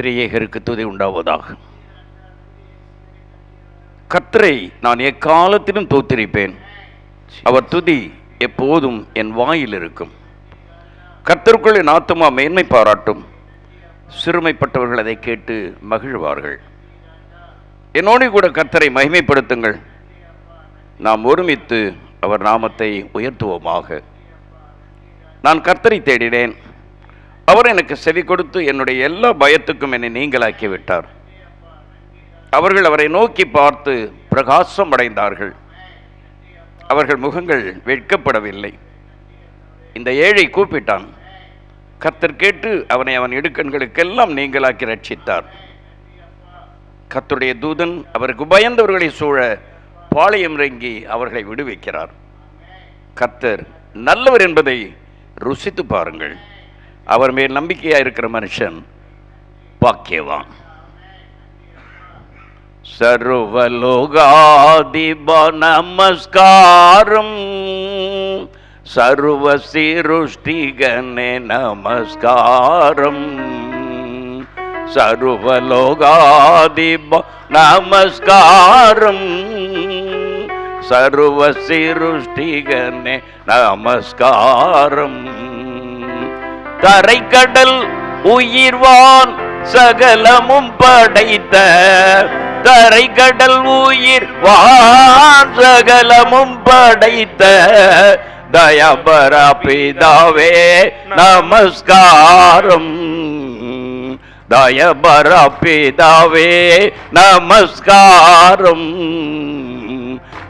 திரியேகருக்கு துதி உண்டாவதாக. கர்த்தரை நான் எக்காலத்திலும் தோத்திரிப்பேன், அவர் துதி எப்போதும் என் வாயில் இருக்கும். கர்த்தருக்குள் என் ஆத்துமா மேன்மை பாராட்டும், சிறுமைப்பட்டவர்கள் அதை கேட்டு மகிழ்வார்கள். என்னோடு கூட கர்த்தரை மகிமைப்படுத்துங்கள், நாம் ஒருமித்து அவர் நாமத்தை உயர்த்துவோமாக. நான் கர்த்தரை தேடினேன், அவர் எனக்கு செவி கொடுத்து என்னுடைய எல்லா பயத்துக்கும் என்னை நீங்களாக்கி விட்டார். அவர்கள் அவரை நோக்கி பார்த்து பிரகாசம் அடைந்தார்கள், அவர்கள் முகங்கள் வெட்கப்படவில்லை. இந்த ஏழை கூப்பிட்டான், கர்த்தர் கேட்டு அவனை அவன் இடுக்கண்களுக்கெல்லாம் நீங்களாக்கி ரட்சித்தார். கர்த்தருடைய தூதன் அவருக்கு பயந்தவர்களை சூழ பாளையம் இறங்கி அவர்களை விடுவிக்கிறார். கர்த்தர் நல்லவர் என்பதை ருசித்து பாருங்கள், அவர் மேல் நம்பிக்கையாக இருக்கிற மனுஷன் பாக்கியவான். சர்வலோகாதிப நமஸ்காரம், சர்வ சிருஷ்டிகனே நமஸ்காரம். சர்வலோகாதிப நமஸ்காரம், சர்வ சிருஷ்டிகனே நமஸ்காரம். தரைக்கடல் உயிர்வான் சகலமும் படைத்த, தரைக்கடல் உயிர்வான் சகலமும் படைத்த தயபர பிதாவே நமஸ்காரம். தயபர பிதாவே நமஸ்காரம்.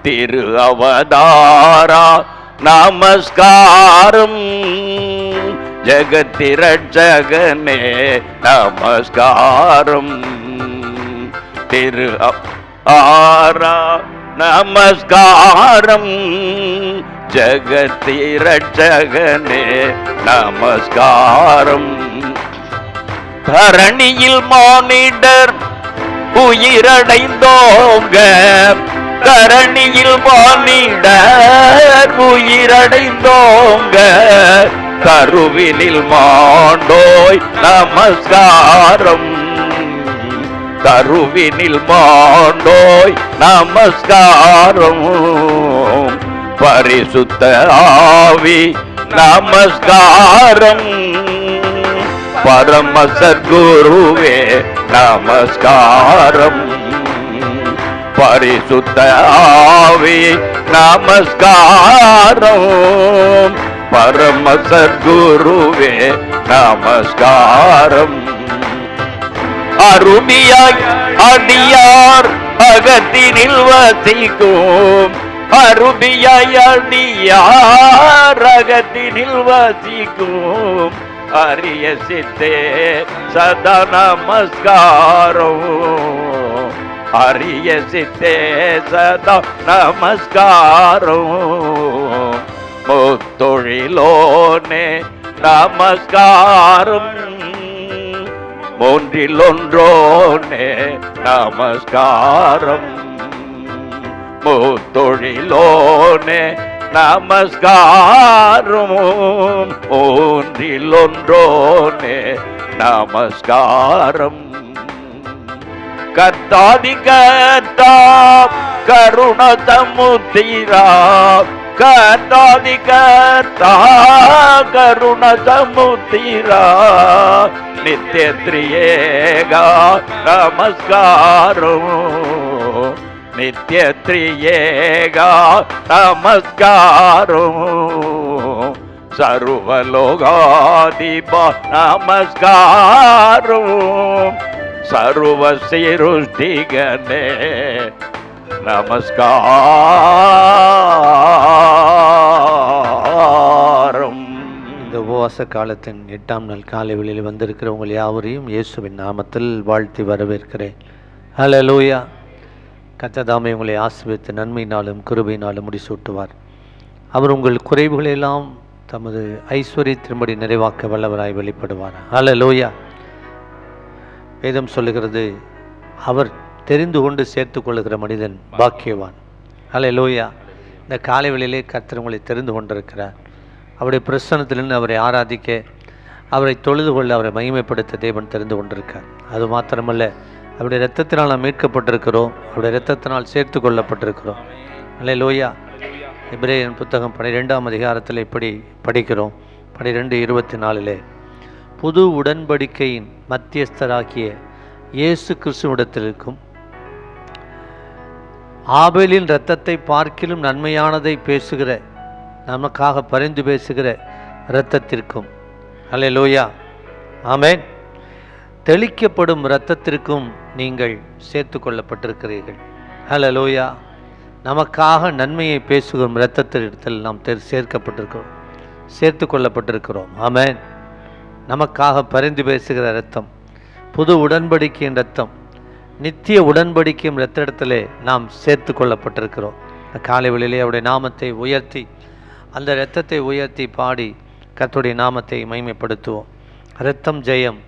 திரு அவதாரா நமஸ்காரம். ஜகத்திரட்சகனே நமஸ்காரம். திரு ஆரா நமஸ்காரம். ஜகத்திரட்சகனே நமஸ்காரம். தரணியில் மானிடர் உயிரடைந்தோங்க, தரணியில் மானிடர் உயிரடைந்தோங்க. கருவினில் மாண்டோய் நமஸ்காரம். கருவினில் மாண்டோய் நமஸ்காரம். பரிசுத்த ஆவி நமஸ்காரம். பரம சத்குருவே நமஸ்காரம். பரிசுத்த ஆவி நமஸ்காரம். பரம சத்குருவே நமஸ்காரம். அருமையாய் அடியார் அகத்தினில் வசிக்கும், அருமையாய் அடியார் அகத்தினில் வசிக்கும் அரிய சித்தே சதா நமஸ்காரம். அரிய சித்தே சதா நமஸ்காரம். முத்தொழிலோனே நமஸ்காரம். மூன்றில் ஒன்றோனே நமஸ்காரம். முத்தொழிலோனே நமஸ்காரம். மூன்றில் ஒன்றோனே நமஸ்காரம். கர்த்தாதி கர்த்தா கருண சமுத்திரா, கர்த்தாதி கர்த்தா கருண சமுத்திரா. நித்ய த்ரியேகா நமஸ்காரம். நித்ய த்ரியேகா நமஸ்காரம். சர்வலோகாதிப நமஸ்காரம். சர்வ சிருஷ்டிகனே நமஸ்காரம். இந்த உபவாச காலத்தின் 8ஆம் நாள் காலை வேளையில் வந்திருக்கிற உங்கள் யாவரையும் இயேசுவின் நாமத்தில் வாழ்த்தி வரவேற்கிறேன். ஹல்லேலூயா. கர்த்தர் உங்களை ஆசீர்வதித்து நன்மையினாலும் கிருபையினாலும் முடிசூட்டுவார். அவர் உங்கள் குறைவுகளெல்லாம் தமது ஐஸ்வர்யத்தின்படி நிறைவாக்க வல்லவராய் வெளிப்படுவார். ஹல்லேலூயா. வேதம் சொல்லுகிறது, அவர் தெரிந்து கொண்டு சேர்த்து கொள்ளுகிற மனிதன் பாக்கியவான். ஹல்லேலூயா. இந்த காலை வேளையிலே கர்த்தர் உங்களை தெரிந்து கொண்டிருக்கிறார். அவருடைய பிரசன்னத்திலிருந்து அவரை ஆராதிக்க அவரை தொழுது கொள்ள, அவரை மகிமைப்படுத்த தேவன் தெரிந்து கொண்டிருக்கார். அது மாத்திரமல்ல, அவருடைய இரத்தத்தினால் நாம் மீட்கப்பட்டிருக்கிறோம், அவருடைய இரத்தத்தினால் சேர்த்து கொள்ளப்பட்டிருக்கிறோம். அல்லேலூயா. எபிரேயர் புத்தகம் 12ஆம் அதிகாரத்தில் இப்படி படிக்கிறோம். 12:24 புது உடன்படிக்கையின் மத்தியஸ்தராகிய இயேசு கிறிஸ்துவிடத்திற்கும் ஆபேலின் இரத்தத்தை பார்க்கிலும் நன்மையானதை பேசுகிற, நமக்காக பரிந்து பேசுகிற இரத்தத்திற்கும், அல்லேலூயா, ஆமென், தெளிக்கப்படும் இரத்தத்திற்கும் நீங்கள் சேர்த்து கொள்ளப்பட்டிருக்கிறீர்கள். அல்லேலூயா. நமக்காக நன்மையை பேசுகிற இரத்தத்திடத்தில் நாம் சேர்க்கப்பட்டிருக்கிறோம், சேர்த்து கொள்ளப்பட்டிருக்கிறோம். ஆமென். நமக்காக பரிந்து பேசுகிற இரத்தம், புது உடன்படிக்கையின் இரத்தம், நித்திய உடன்படிக்கையும் இரத்தத்திலே நாம் சேர்த்து கொள்ளப்பட்டிருக்கிறோம். காலை வேளையிலே அவருடைய நாமத்தை உயர்த்தி, அந்த இரத்தத்தை உயர்த்தி பாடி கர்த்தருடைய நாமத்தை மகிமைப்படுத்துவோம். இரத்தம் ஜெயம்,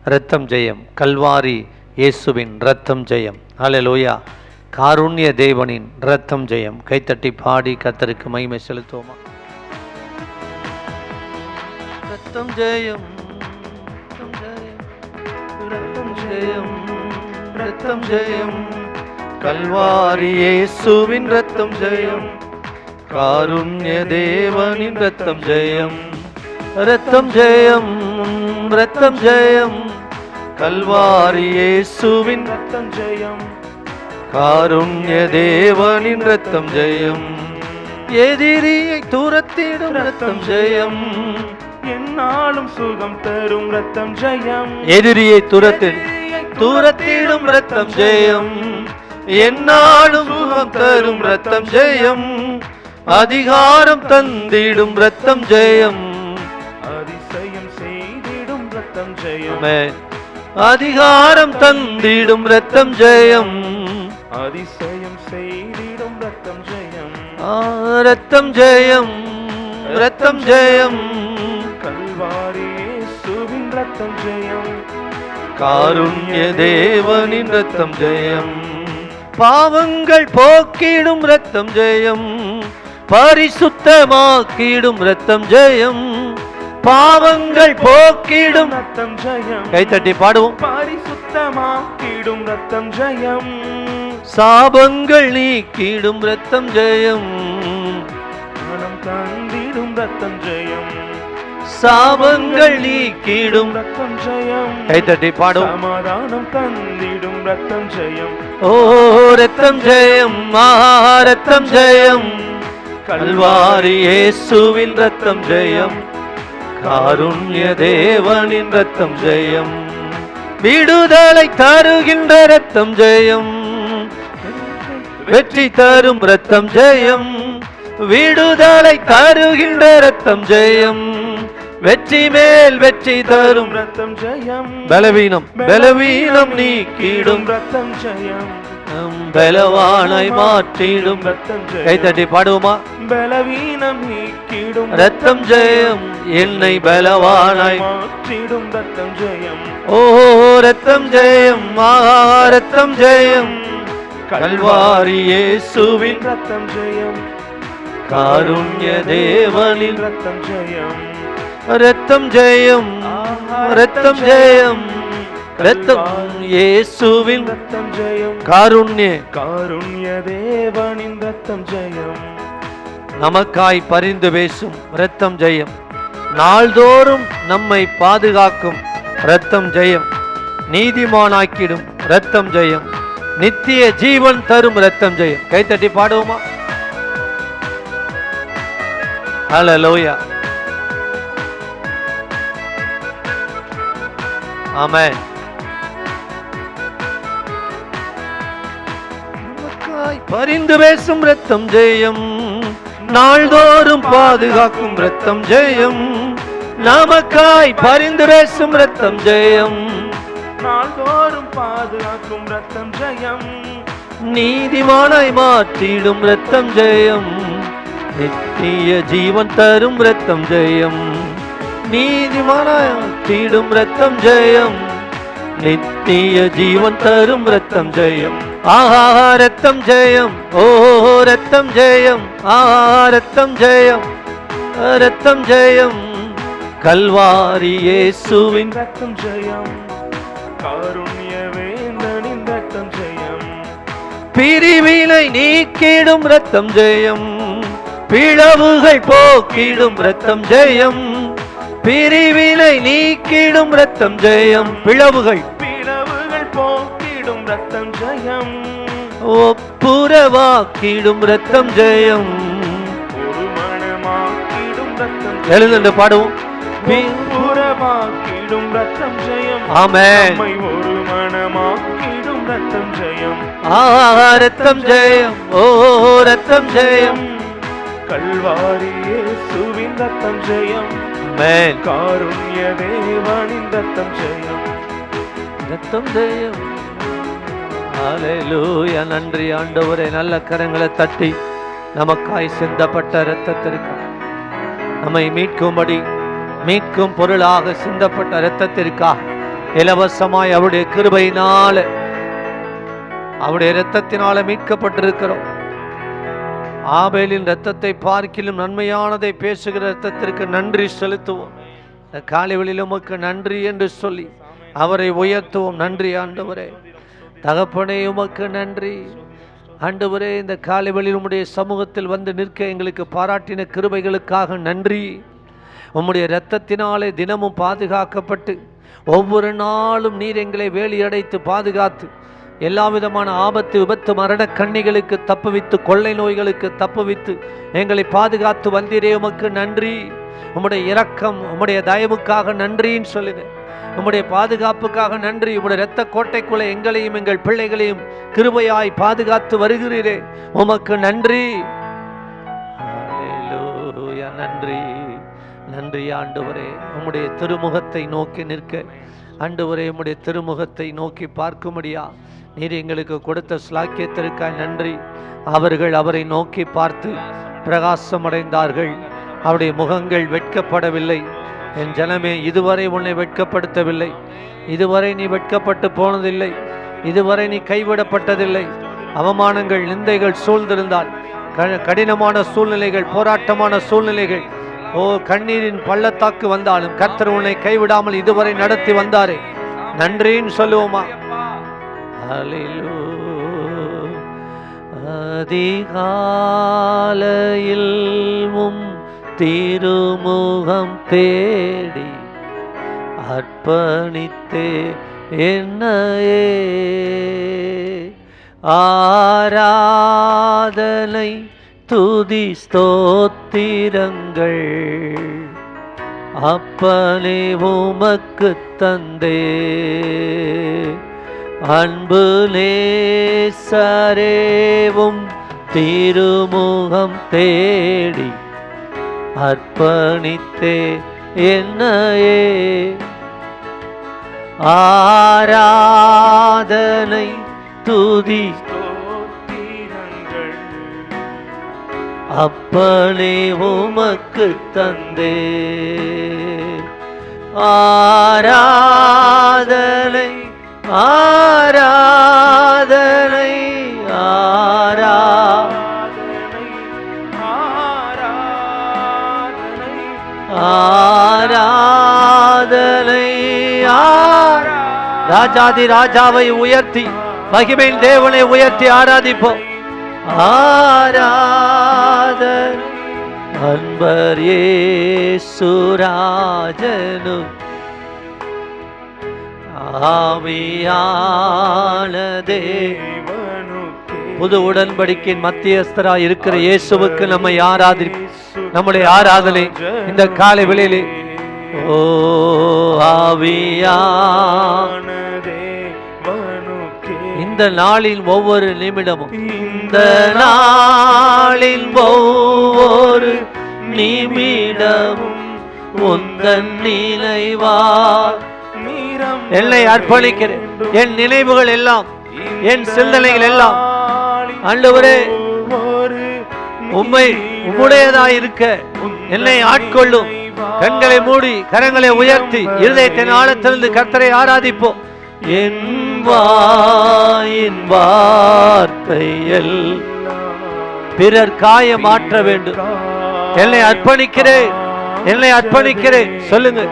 இரத்தம் ஜெயம், கல்வாரி இயேசுவின் இரத்தம் ஜெயம். அல்லேலூயா. காருண்ய தேவனின் இரத்தம் ஜெயம். கைத்தட்டி பாடி கர்த்தருக்கு மகிமை செலுத்துவோமா? இரத்தம் ஜெயம், இரத்தம் ஜெயம், இரத்தம் ஜெயம், கல்வாரி இயேசுவின் இரத்தம் ஜெயம், காருண்ய தேவனின் இரத்தம் ஜெயம். இரத்தம் ஜெயம், இரத்தம் ஜெயம், கல்வாரி இயேசுவின் இரத்தம் ஜெயம், காருண்ய தேவனின் இரத்தம் ஜெயம். எதிரியை துரத்திடும் இரத்தம் ஜெயம், என்னாலும் சுகம் தரும் இரத்தம் ஜெயம். எதிரியை துரத்திடும் இரத்தம் ஜெயம், என்னாலும் சுகம் தரும் இரத்தம் ஜெயம், அதிகாரம் தந்திடும் இரத்தம் ஜெயம், அதிசயம் செய்திடும் இரத்தம் ஜெயம். அதிகாரம் தந்திடும் இரத்தம் ஜெயம், அதிசயம் செய்திடும் இரத்தம் ஜெயம். இரத்தம் ஜெயம், இரத்தம் ஜெயம், கல்வாரி இயேசுவின் இரத்தம் ஜெயம், காருண்ய தேவனின் இரத்தம் ஜெயம். பாவங்கள் போக்கிடும் இரத்தம் ஜெயம், பரிசுத்தமாக்கிடும் இரத்தம் ஜெயம், பாவங்கள் போக்கிடும் இரத்தம் ஜெயம். கைத்தட்டி பாடுவோம். பரிசுத்தமாக்கிடும் இரத்தம் ஜெயம், சாபங்கள் நீக்கிடும் இரத்தம் ஜெயம், மனம் தந்திடும் இரத்தம் ஜெயம், சாபங்கள் நீக்கிடும் இரத்தம் ஜெயம். கைத்தட்டி பாடுவோம். சமாதானம் தந்திடும் இரத்தம் ஜெயம். ஓ இரத்தம் ஜெயம், இரத்தம் ஜெயம், கல்வாரி இயேசுவின் இரத்தம் ஜெயம், காருண்ய தேவனின் இரத்தம் ஜெயம், விடுதலை தருகின்ற இரத்தம் ஜெயம், வெற்றி தரும் இரத்தம் ஜெயம், விடுதலை தருகின்ற இரத்தம் ஜெயம், வெற்றி மேல் வெற்றி தரும் இரத்தம் ஜெயம். பலவீனம் நீக்கிடும் இரத்தம் ஜெயம், பலவானாய் மாற்றிடும் இரத்தம் ஜெயம். கைத்தட்டி பாடுவோமா? பலவீனம் நீக்கிடும் இரத்தம் ஜெயம், என்னை பலவானாய் மாற்றிடும் இரத்தம் ஜெயம். ஓ இரத்தம் ஜெயம், இரத்தம் ஜெயம், கல்வாரி இயேசுவின் இரத்தம் ஜெயம், காருண்ய தேவனின் இரத்தம் ஜெயம். இரத்தம் ஜெயம், இரத்தம் ஜெயம், இரத்தம் இயேசுவின் இரத்தம் ஜெயம், காருண்ய தேவனின் இரத்தம் ஜெயம். நமக்காய் பரிந்து பேசும் இரத்தம் ஜெயம், நாள்தோறும் நம்மை பாதுகாக்கும் இரத்தம் ஜெயம், நீதிமானாக்கிடும் இரத்தம் ஜெயம், நித்திய ஜீவன் தரும் இரத்தம் ஜெயம். கைத்தட்டி பாடுவோமா? ஹல்லேலூயா. ஆமென். நமக்காய் பரிந்து பேசும் இரத்தம் ஜெயம், நாள்தோறும் பாதுகாக்கும் இரத்தம் ஜெயம், நமக்காய் பரிந்து பேசும் இரத்தம் ஜெயம், நாள்தோறும் பாதுகாக்கும் இரத்தம் ஜெயம், நீதிமானாய் மாற்றிடும் இரத்தம் ஜெயம், நித்திய ஜீவன் தரும் இரத்தம் ஜெயம், நீதிமானாய் மாற்றிடும் இரத்தம் ஜெயம், நித்திய ஜீவன் தரும் இரத்தம் ஜெயம். ஆஹா இரத்தம் ஜெயம், ஓ இரத்தம் ஜெயம், ஆஹா இரத்தம் ஜெயம், இரத்தம் ஜெயம், கல்வாரி இயேசுவின் ரத்தம் ஜெயம், காருண்ய வேந்தனின் ரத்தம் ஜெயம், பிரிவினை நீக்கிடும் ரத்தம் ஜெயம், பிளவுகள் போக்கிடும் ரத்தம் ஜெயம், பிரிவினை நீக்கிடும் ரத்தம் ஜெயம், பிளவுகள் போக்கிடும் ரத்தம் ஜெயம், ஒப்புரவாக்கிடும் ரத்தம் ஜெயம், ஒரு மனமாக்கிடும் ரத்தம் எழுந்து பாடுவோம். ஒப்புரவாக்கிடும் ரத்தம் ஜெயம், ஆமென். நம்மை ஒரு மனமாக்கிடும் ரத்தம் ஜெயம், ரத்தம் ஜெயம், ஓ ரத்தம் ஜெயம், கல்வாரி இயேசுவின் ரத்தம் ஜெயம், ஆமென். காருண்ய தேவனின் ரத்தம் ஜெயம், ரத்தம் ஜெயம். ஹல்லேலூயா. நன்றி ஆண்டவரே. நல்ல கரங்களை தட்டி நமக்காய் சிந்தப்பட்ட இரத்தத்திற்கு, நம்மை மீட்கும் பொருளாக சிந்தப்பட்ட இரத்தத்திற்காக இலவசமாய் அவருடைய கிருபையினால, அவருடைய இரத்தத்தினால மீட்கப்பட்டிருக்கிறோம். ஆபேலின் இரத்தத்தை பார்க்கிலும் நன்மையானதை பேசுகிற இரத்தத்திற்கு நன்றி செலுத்துவோம். காலைவெளியில் உமக்கு நன்றி என்று சொல்லி அவரை உயர்த்துவோம். நன்றி ஆண்டவரே. தகப்பனே உமக்கு நன்றி ஆண்டவரே. இந்த காலைவெளியில் உம்முடைய சமூகத்தில் வந்து நிற்க எங்களுக்கு பாராட்டின கிருபைகளுக்காக நன்றி. உம்முடைய இரத்தத்தினாலே தினமும் பாதுகாக்கப்பட்டு ஒவ்வொரு நாளும் நீர் எங்களை வேலியடைத்து பாதுகாத்து எல்லா விதமான ஆபத்து, விபத்து, மரண கண்ணிகளுக்கு தப்புவித்து, கொள்ளை நோய்களுக்கு தப்புவித்து எங்களை பாதுகாத்து வந்தீரே, உமக்கு நன்றி. உம்முடைய இரக்கம், உம்முடைய தயவுக்காக நன்றின்னு சொல்லுங்க. உம்முடைய பாதுகாப்புக்காக நன்றி. உம்முடைய இரத்த கோட்டைக்குள்ளே எங்களையும் எங்கள் பிள்ளைகளையும் கிருபையாய் பாதுகாத்து வருகிறீரே, உமக்கு நன்றி. ஹல்லேலூயா. நன்றி நன்றி ஆண்டவரே. உம்முடைய திருமுகத்தை நோக்கி நிற்க ஆண்டவரே, உம்முடைய திருமுகத்தை நோக்கி பார்க்கும்படியா நீர் எங்களுக்கு கொடுத்த ஸ்லாக்கியத்திற்காக நன்றி. அவர்கள் அவரை நோக்கி பார்த்து பிரகாசமடைந்தார்கள். அவருடைய முகங்கள் வெட்கப்படவில்லை. என் ஜனமே, இதுவரை உன்னை வெட்கப்படுத்தவில்லை. இதுவரை நீ வெட்கப்பட்டு போனதில்லை. இதுவரை நீ கைவிடப்பட்டதில்லை. அவமானங்கள், நிந்தைகள் சூழ்ந்திருந்தால், கடினமான சூழ்நிலைகள், போராட்டமான சூழ்நிலைகள், கண்ணீரின் பள்ளத்தாக்கு வந்தாலும் கர்த்தர் உன்னை கைவிடாமல் இதுவரை நடத்தி வந்தாரே, நன்றின்னு சொல்லுவோமா? அதிகாலையில் திருமுகம் தேடி அர்ப்பணித்தே என்னையே, ஆராதனை துதி ஸ்தோத்திரங்கள் அப்பனே உமக்கு தந்தே, அன்பு நேசரேவும் திருமுகம் தேடி அர்ப்பணித்தே என்னையே, ஆராதனை துதி அப்பனே உமக்கு தந்தே, ஆராதனை ஆராதனை ஆராதனை ராஜாதி ராஜாவை உயர்த்தி, மகிமையின் தேவனை உயர்த்தி ஆராதிப்போம். ஆராதனை அன்பர் இயேசுராஜனு ஆவியானதே, புது உடன்படிக்கையின் மத்தியஸ்தராய் இருக்கிற இயேசுவுக்கு நம்மை நம்முடைய ஆராதனை இந்த காலை வேளையிலே, ஓ ஆவியானதே, இந்த நாளின் ஒவ்வொரு நிமிடமும், இந்த நாளின் ஒவ்வொரு நிமிடமும் உந்தன் நினைவா என்னை அர்ப்பணிக்கிறேன். என் நினைவுகள் எல்லாம், என் சிந்தனைகள் எல்லாம் ஆண்டவரே உம்முடையதாய் இருக்க என்னை ஆட்கொள்ளும். கண்களை மூடி கரங்களை உயர்த்தி இருதயத்தின் ஆழத்திலிருந்து கர்த்தரை ஆராதிப்போம். என் வாயின் வார்த்தையில் பிறர் காய மாற்ற வேண்டும். என்னை அர்ப்பணிக்கிறேன். என்னை அர்ப்பணிக்கிறேன். சொல்லுங்க.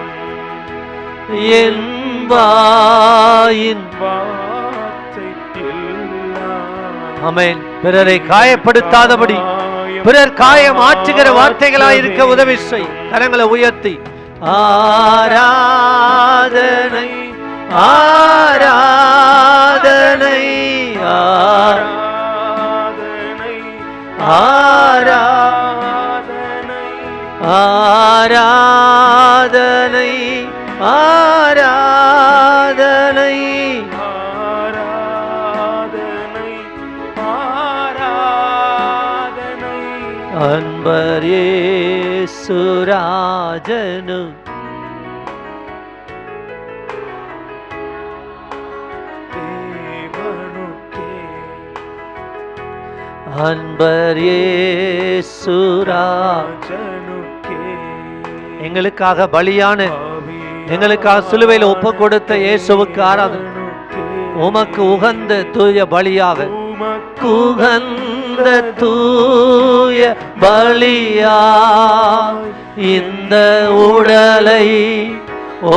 என் வாயின் வார்த்தை எல்லாம் ஆமென். பிறரை காயப்படுத்தாதபடி பிறர் காயம் ஆற்றுகிற வார்த்தைகளாயிருக்க உதவி செய். கரங்களை உயர்த்தி ஆராதனை ஆராதனை ஆராதனை ஆராதனை ஆராதனை ஆராதனை ஆராதனை ஆராதனை ஆராதனை அன்பர் இயேசுராஜனு தேவனுக்கே அன்பர் இயேசுரா ராஜனுக்கே எங்களுக்காக பலியான எங்களுக்காக சிலுவையில் ஒப்பு கொடுத்த இயேசுவுக்கு ஆராதனை. உமக்கு உகந்த தூய பலியாக உகந்த தூய பலியா இந்த உடலை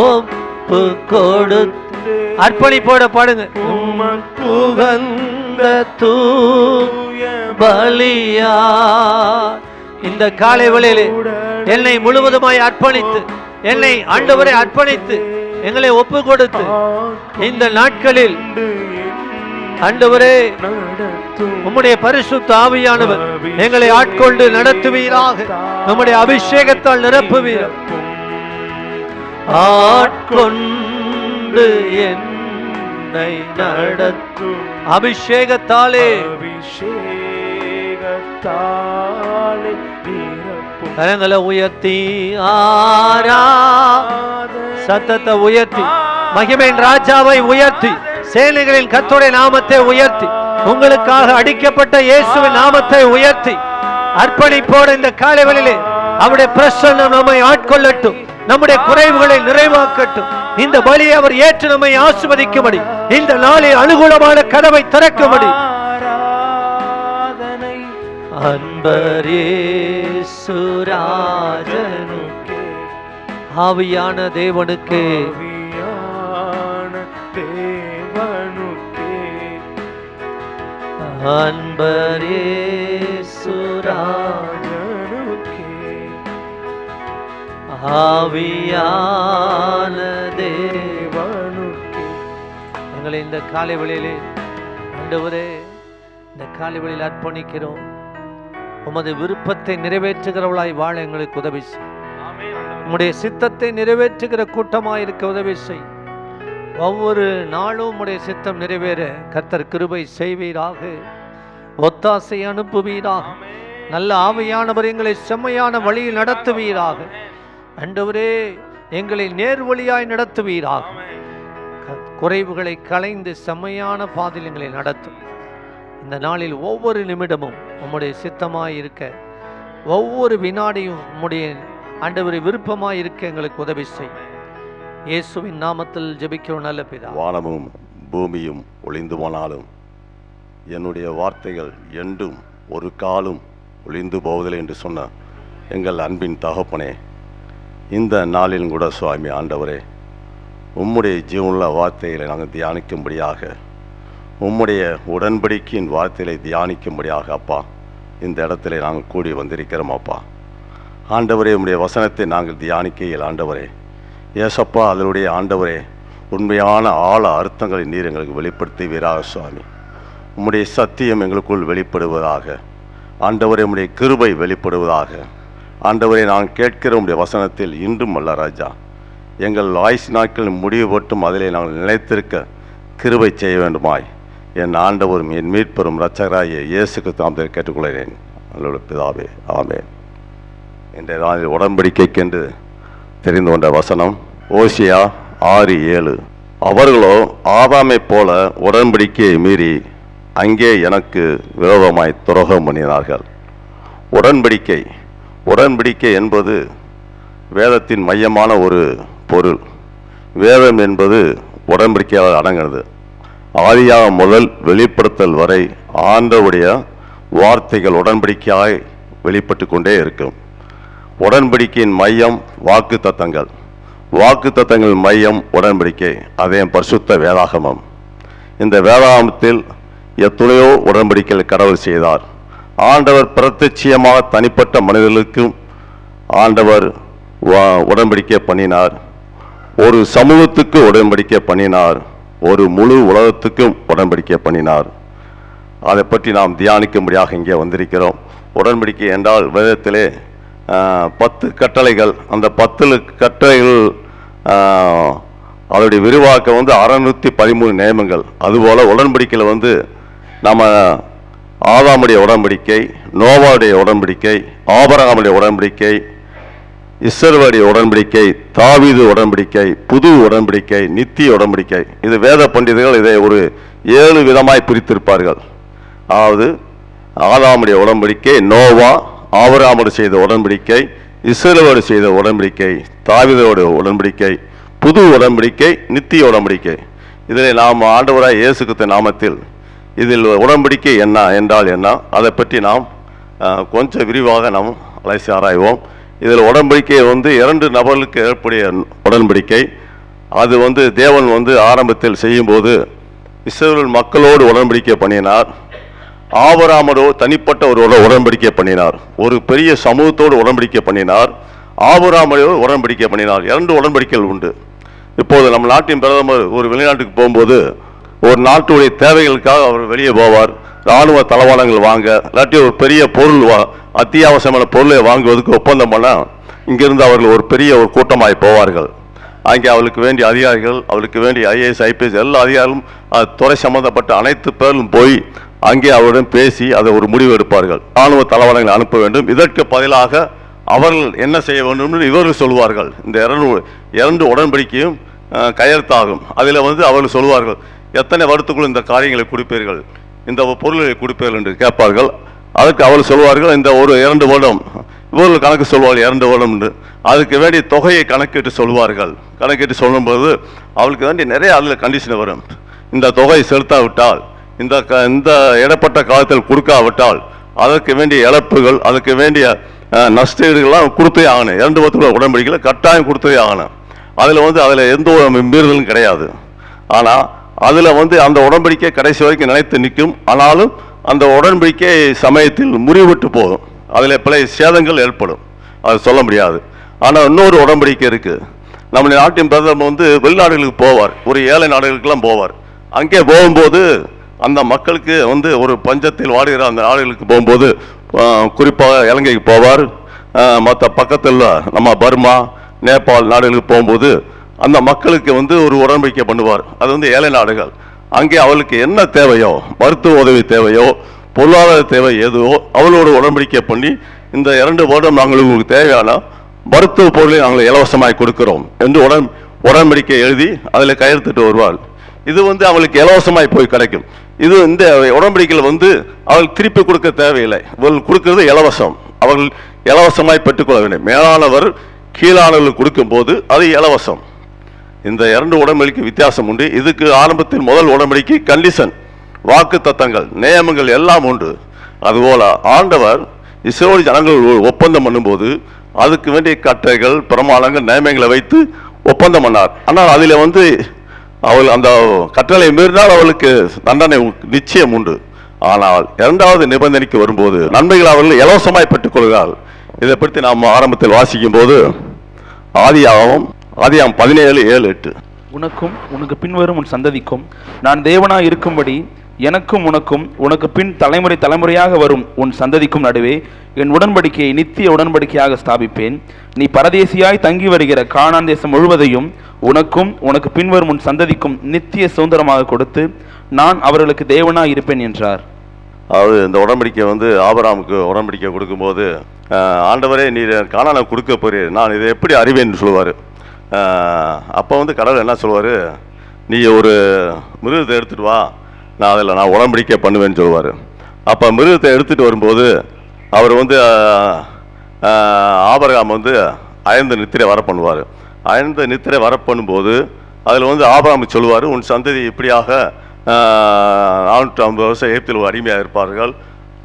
ஒப்பு கொடுத்து அர்ப்பணிப்போட பாடுங்க. உமக்கு உகந்த தூய பலியா இந்த காலை வேளையிலே என்னை முழுவதுமாய் அர்ப்பணித்து என்னை ஆண்டவரை அர்ப்பணித்து எங்களை ஒப்பு கொடுத்து இந்த நாட்களில் ஆண்டவரே உம்முடைய பரிசுத்த ஆவியானவர் எங்களை ஆட்கொண்டு நடத்துவீராக. நம்முடைய அபிஷேகத்தால் நிரப்புவீர். ஆட்கொண்டு என்னை நடத்தும் அபிஷேகத்தாலே அபிஷேகத்தாலே நிரப்பும் கரங்களை உயர்த்தி ஆரா சத்தத்தை உயர்த்தி மகிமையின் ராஜாவை உயர்த்தி சேனைகளின் கர்த்தருடைய நாமத்தை உயர்த்தி உங்களுக்காக அடிக்கப்பட்ட இயேசுவின் நாமத்தை உயர்த்தி அர்ப்பணிப்போடு இந்த காலைகளிலே அவருடைய பிரசன்னம் நம்மை ஆட்கொள்ளட்டும். நம்முடைய குறைவுகளை நிறைவாக்கட்டும். இந்த பலியை அவர் ஏற்று நம்மை ஆசீர்வதிக்கும்படி இந்த நாளில் அனுகூலமான கதவை திறக்கும்படி அன்பர் இயேசுராஜனுக்கே ஆவியான தேவனுக்கே அன்பர் இயேசுராஜனுக்கே ஆவியான தேவனுக்கே எங்களை இந்த காலை வேளையிலே ஆண்டவரே இந்த காலை வேளையில் அர்ப்பணிக்கிறோம். உமது விருப்பத்தை நிறைவேற்றுகிறவளாய் வாழ எங்களுக்கு உதவி செய். உம்முடைய சித்தத்தை நிறைவேற்றுகிற கூட்டமாய் இருக்க உதவி செய். ஒவ்வொரு நாளும் உம்முடைய சித்தம் நிறைவேற கர்த்தர் கிருபை செய்வீராக. ஒத்தாசை அனுப்புவீராக. நல்ல ஆவியானவர் எங்களை செம்மையான வழியில் நடத்துவீராக. ஆண்டவரே எங்களை நேர்வழியாய் நடத்துவீராக. குறைவுகளை களைந்து செம்மையான பாதையில் எங்களை நடத்தும். இந்த நாளில் ஒவ்வொரு நிமிடமும் உம்முடைய சித்தமாய் இருக்க, ஒவ்வொரு வினாடியும் உம்முடைய ஆண்டவரை விருப்பமாய் இருக்க எங்களுக்கு உதவி செய். இயேசுவின் நாமத்தில் ஜெபிக்கிறோம் நல்ல பிதா. வானமும் பூமியும் ஒளிந்து போனாலும் என்னுடைய வார்த்தைகள் என்றும் ஒரு காலும் ஒளிந்து போவதில்லை என்று சொன்ன எங்கள் அன்பின் தகப்பனே, இந்த நாளிலும் கூட சுவாமி ஆண்டவரே, உம்முடைய ஜீவனுள்ள வார்த்தைகளை நாங்கள் தியானிக்கும்படியாக, உம்முடைய உடன்படிக்கையின் வார்த்தைகளை தியானிக்கும்படியாக அப்பா இந்த இடத்துல நாங்கள் கூடி வந்திருக்கிறோம். அப்பா ஆண்டவரே, உம்முடைய வசனத்தை நாங்கள் தியானிக்கையில் ஆண்டவரே ஏசப்பா அதனுடைய ஆண்டவரே உண்மையான ஆழ அர்த்தங்களை நீர் எங்களுக்கு வெளிப்படுத்துவீராக சுவாமி. உம்முடைய சத்தியம் எங்களுக்குள் வெளிப்படுவதாக ஆண்டவரே, உம்முடைய கிருபை வெளிப்படுவதாக ஆண்டவரே. நான் கேட்கிற உம்முடைய வசனத்தில் இன்றும் அல்ல ராஜா, எங்கள் ஆயுசு நாட்கள் முடிவு போட்டும் அதிலே நாங்கள் நிலைத்திருக்க கிருபை செய்ய வேண்டுமாய் என் ஆண்டவரும் என் மீட்பெரும் இரட்சகராகிய இயேசுக்கு தாமத்தை கேட்டுக்கொள்கிறேன். நல்ல பிதாவே, ஆமென். இன்றைய நாளில் உடன்படிக்கைக்கென்று தெரிந்து கொண்ட வசனம் ஓசியா 6:7. அவர்களோ ஆதாமை போல உடன்படிக்கையை மீறி அங்கே எனக்கு விரோதமாய் துரோகம் பண்ணினார்கள். உடன்படிக்கை என்பது வேதத்தின் மையமான ஒரு பொருள். வேதம் என்பது உடன்படிக்கையால் அடங்கிறது. ஆதியாக முதல் வெளிப்படுத்தல் வரை ஆண்டவருடைய வார்த்தைகள் உடன்படிக்கையாய் வெளிப்பட்டு கொண்டே இருக்கும். உடன்படிக்கையின் மையம் வாக்கு தத்தங்கள், வாக்கு தத்தங்கள் மையம் உடன்படிக்கை, அதே பரிசுத்த வேதாகமம். இந்த வேதாகமத்தில் எத்தனையோ உடன்படிக்கைகள் கடவுள் செய்தார். ஆண்டவர் பிரத்யட்சியமாக தனிப்பட்ட மனிதர்களுக்கும் ஆண்டவர் உடன்படிக்கை பண்ணினார். ஒரு சமூகத்துக்கு உடன்படிக்கை பண்ணினார். ஒரு முழு உலகத்துக்கும் உடன்படிக்கை பண்ணினார். அதை பற்றி நாம் தியானிக்கும்படியாக இங்கே வந்திருக்கிறோம். உடன்படிக்கை என்றால் வேதத்திலே 10 கட்டளைகள். அந்த 10 கட்டளைகள் அதோடைய விரிவாக்கம் 613 நியமங்கள். அதுபோல் உடன்படிக்கையில் நம்ம ஆதாமுடைய உடன்படிக்கை, நோவாவுடைய உடன்படிக்கை, ஆபிரகாமுடைய உடன்படிக்கை, இஸ்ரவேலுடைய உடன்படிக்கை, தாவீது உடன்படிக்கை, புது உடன்படிக்கை, நித்திய உடன்படிக்கை. இது வேத பண்டிதர்கள் இதை ஒரு 7 விதமாய் பிரித்திருப்பார்கள். அதாவது ஆதாமுடைய உடன்படிக்கை, நோவா ஆபிரகாமோடு செய்த உடன்படிக்கை, இஸ்ரவேலோடு செய்த உடன்படிக்கை, தாவீதோடு உடன்படிக்கை, புது உடன்படிக்கை, நித்திய உடன்படிக்கை. இதில் நாம் ஆண்டவராய் இயேசு கிறிஸ்து நாமத்தில் இதில் உடன்படிக்கை என்ன என்றால் என்ன, அதை பற்றி நாம் கொஞ்சம் விரிவாக நாம் அலசி ஆராய்வோம். இதில் உடன்படிக்கை 2 நபர்களுக்கு ஏற்புடைய உடன்படிக்கை. அது தேவன் ஆரம்பத்தில் செய்யும்போது இஸ்ரவேல் மக்களோடு உடன்படிக்கை பண்ணினார். ஆபிரகாமோடு தனிப்பட்ட ஒரு உடன்படிக்கை பண்ணினார். ஒரு பெரிய சமூகத்தோடு உடன்படிக்கை பண்ணினார். ஆபிரகாமோடு உடன்படிக்கை பண்ணினார். 2 உடன்படிக்கைகள் உண்டு. இப்போது நம்ம நாட்டின் பிரதமர் ஒரு வெளிநாட்டுக்கு போகும்போது ஒரு நாட்டுடைய தேவைகளுக்காக அவர் வெளியே போவார். இராணுவ தளவாடங்கள் வாங்க, இல்லாட்டி ஒரு பெரிய பொருள் அத்தியாவசியமான பொருளை வாங்குவதற்கு ஒப்பந்தம் பண்ண இங்கிருந்து அவர்கள் ஒரு பெரிய ஒரு கூட்டமாய் போவார்கள். அங்கே அவளுக்கு வேண்டிய அதிகாரிகள், அவளுக்கு வேண்டிய IAS IPS எல்லா அதிகாரிகளும் துறை சம்பந்தப்பட்ட அனைத்து பேரும் போய் அங்கே அவருடன் பேசி அதை ஒரு முடிவு எடுப்பார்கள். இராணுவ தளவாடங்களை அனுப்ப வேண்டும். இதற்கு பதிலாக அவர்கள் என்ன செய்ய வேண்டும் என்று இவர்கள் சொல்வார்கள். இந்த 2 உடன்படிக்கையும் கையெழுத்தாகும். அதில் அவர்கள் சொல்வார்கள், எத்தனை வருடத்துக்குள் இந்த காரியங்களை கொடுப்பீர்கள், இந்த பொருள்களை கொடுப்பீர்கள் என்று கேட்பார்கள். அதுக்கு அவர்கள் சொல்வார்கள், இந்த ஒரு 2 வருடம். இவர்கள் கணக்கு சொல்வார்கள் 2 வருடம் என்று. அதுக்கு வேண்டிய தொகையை கணக்கிட்டு சொல்வார்கள். கணக்கிட்டு சொல்லும்போது அவளுக்கு வேண்டிய நிறைய அதில் கண்டிஷன் வரும். இந்த தொகை செலுத்தாவிட்டால், இந்த இடப்பட்ட காலத்தில் கொடுக்காவிட்டால் அதற்கு வேண்டிய இழப்புகள், அதுக்கு வேண்டிய நஷ்டீடுகள்லாம் கொடுத்தே ஆகணும். 2 வருடத்துக்குள்ள உடன்படிக்கையில் கட்டாயம் கொடுத்தே ஆகணும். அதில் எந்த மீறுதலும் கிடையாது. ஆனால் அதில் அந்த உடன்படிக்கை கடைசி வரைக்கும் நிலைத்து நிற்கும். ஆனாலும் அந்த உடன்படிக்கை சமயத்தில் முறிவிட்டு போகும். அதில் பல சேதங்கள் ஏற்படும். அது சொல்ல முடியாது. ஆனால் இன்னொரு உடன்படிக்கை இருக்குது. நம்ம நாட்டின் பிரதமர் வெளிநாடுகளுக்கு போவார். ஒரு ஏழை நாடுகளுக்கெல்லாம் போவார். அங்கே போகும்போது அந்த மக்களுக்கு ஒரு பஞ்சத்தில் வாடுகிற அந்த நாடுகளுக்கு போகும்போது, குறிப்பாக இலங்கைக்கு போவார், மற்ற பக்கத்தில் நம்ம பர்மா, நேபாள் நாடுகளுக்கு போகும்போது அந்த மக்களுக்கு ஒரு உடன்படிக்கை பண்ணுவார். அது ஏழை நாடுகள். அங்கே அவளுக்கு என்ன தேவையோ, மருத்துவ உதவி தேவையோ, பொருளாதார தேவை எதுவோ அவளோட உடன்படிக்கை பண்ணி, இந்த 2 வருடம் நாங்கள் உங்களுக்கு தேவையான மருத்துவ பொருளை நாங்கள் இலவசமாய் கொடுக்கிறோம் என்று உடன்படிக்கை எழுதி அதில் கையெழுத்திட்டு வருவாள். இது அவளுக்கு இலவசமாய் போய் கிடைக்கும். இது இந்த உடன்படிக்கையில் அவள் திருப்பி கொடுக்க தேவையில்லை. இவள் கொடுக்கிறது இலவசம். அவர்கள் இலவசமாய் பெற்றுக்கொள்ள வேண்டும். மேலானவர் கீழானவர்கள் கொடுக்கும் போது அது இலவசம். இந்த 2 உடன்படிக்கை வித்தியாசம் உண்டு. இதுக்கு ஆரம்பத்தில் முதல் உடன்படிக்கை கண்டிஷன், வாக்கு தத்தங்கள், நியமங்கள் எல்லாம் உண்டு. அதுபோல ஆண்டவர் இஸ்ரவேல் ஜனங்கள் ஒப்பந்தம் பண்ணும்போது அதுக்கு வேண்டிய கட்டளைகள், பிரமாணங்கள், நியமங்களை வைத்து ஒப்பந்தம் பண்ணார். ஆனால் அதில் அவள் அந்த கட்டளை மீறினால் அவளுக்கு தண்டனை நிச்சயம் உண்டு. ஆனால் 2வது நிபந்தனைக்கு வரும்போது நன்மைகள் அவர்கள் இலவசமாய் பெற்றுக் கொள்கிறார்கள். இதை பற்றி நாம் ஆரம்பத்தில் வாசிக்கும் போது ஆதியாகமம் 17:7-8, உனக்கும் உனக்கு பின்வரும் உன் சந்ததிக்கும் நான் தேவனாய் இருக்கும்படி எனக்கும் உனக்கும் உனக்கு பின் தலைமுறை தலைமுறையாக வரும் உன் சந்ததிக்கும் நடுவே என் உடன்படிக்கையை நித்திய உடன்படிக்கையாக ஸ்தாபிப்பேன். நீ பரதேசியாய் தங்கி வருகிற கானான் தேசம் முழுவதையும் உனக்கும் உனக்கு பின்வரும் உன் சந்ததிக்கும் நித்திய சுதந்திரமாக கொடுத்து நான் அவர்களுக்கு தேவனாய் இருப்பேன் என்றார். அதாவது இந்த உடன்படிக்கை ஆபிரகாமுக்கு உடன்படிக்கை கொடுக்கும்போது, ஆண்டவரே நீர் கானானை கொடுக்க போறீர், நான் இதை எப்படி அறிவேன்னு சொல்லுவார். அப்போ கடவுள் என்ன சொல்லுவார், நீ ஒரு மிருகத்தை எடுத்துகிட்டு வா, நான் உடன்படிக்கை பண்ணுவேன்னு சொல்லுவார். அப்போ மிருகத்தை எடுத்துகிட்டு வரும்போது அவர் ஆபிரகாம் அயர்ந்த நித்திரை வர பண்ணுவார். அயர்ந்த நித்திரை வர பண்ணும்போது அதில் ஆபிரகாம் சொல்லுவார், உன் சந்ததி இப்படியாக 450 வருஷம் எகிப்தில் அடிமையாக இருப்பார்கள்,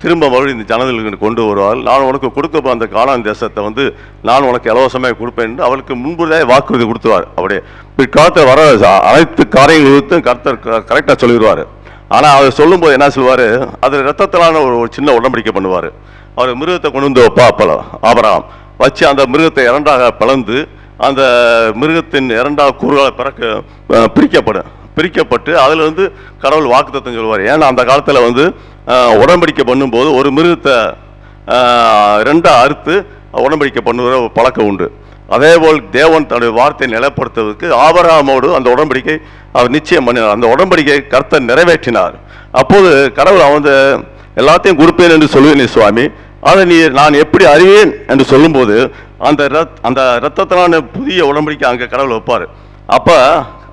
திரும்ப மறுபடியும் இந்த ஜனங்களுக்கு கொண்டு வருவார். நான் உனக்கு கொடுக்க அந்த கானான் தேசத்தை வந்து நான் உனக்கு இலவசமாக கொடுப்பேன் என்று அவளுக்கு முன்புதான் வாக்குறுதி கொடுத்துருவார். அப்படியே பிற்காலத்தில் வர அனைத்து காரியங்களுக்கும் கர்த்தர் கரெக்டாக சொல்லிடுவார். ஆனால் அவர் சொல்லும்போது என்ன சொல்லுவார், அது ரத்தத்திலான ஒரு சின்ன உடன்படிக்கை பண்ணுவார். அவர் மிருகத்தை கொண்டு வந்து வைப்பா ஆபிரகாம் வச்சு அந்த மிருகத்தை இரண்டாக பிளந்து அந்த மிருகத்தின் இரண்டாவது கூறுகளை பிரிக்கப்பட்டு அதில் வந்து கடவுள் வாக்குத்தத்தம் சொல்லுவார். ஏன்னா அந்த காலத்தில் வந்து உடன்படிக்கை பண்ணும்போது ஒரு மிருகத்தை ரெண்டாக அறுத்து உடன்படிக்கை பண்ணுகிற பழக்கம் உண்டு. அதேபோல் தேவன் தன்னுடைய வார்த்தையை நிலைப்படுத்துவதற்கு ஆபிரகாமோடு அந்த உடன்படிக்கை அவர் நிச்சயம் பண்ணினார். அந்த உடன்படிக்கை கர்த்தர் நிறைவேற்றினார். அப்போது கடவுள் அவன் எல்லாத்தையும் கொடுப்பேன் என்று சொல்லுவேன் சுவாமி, அதை நான் எப்படி அறிவேன் என்று சொல்லும்போது அந்த இரத்தத்திலான புதிய உடன்படிக்கை அங்கே கடவுள் வைப்பார். அப்போ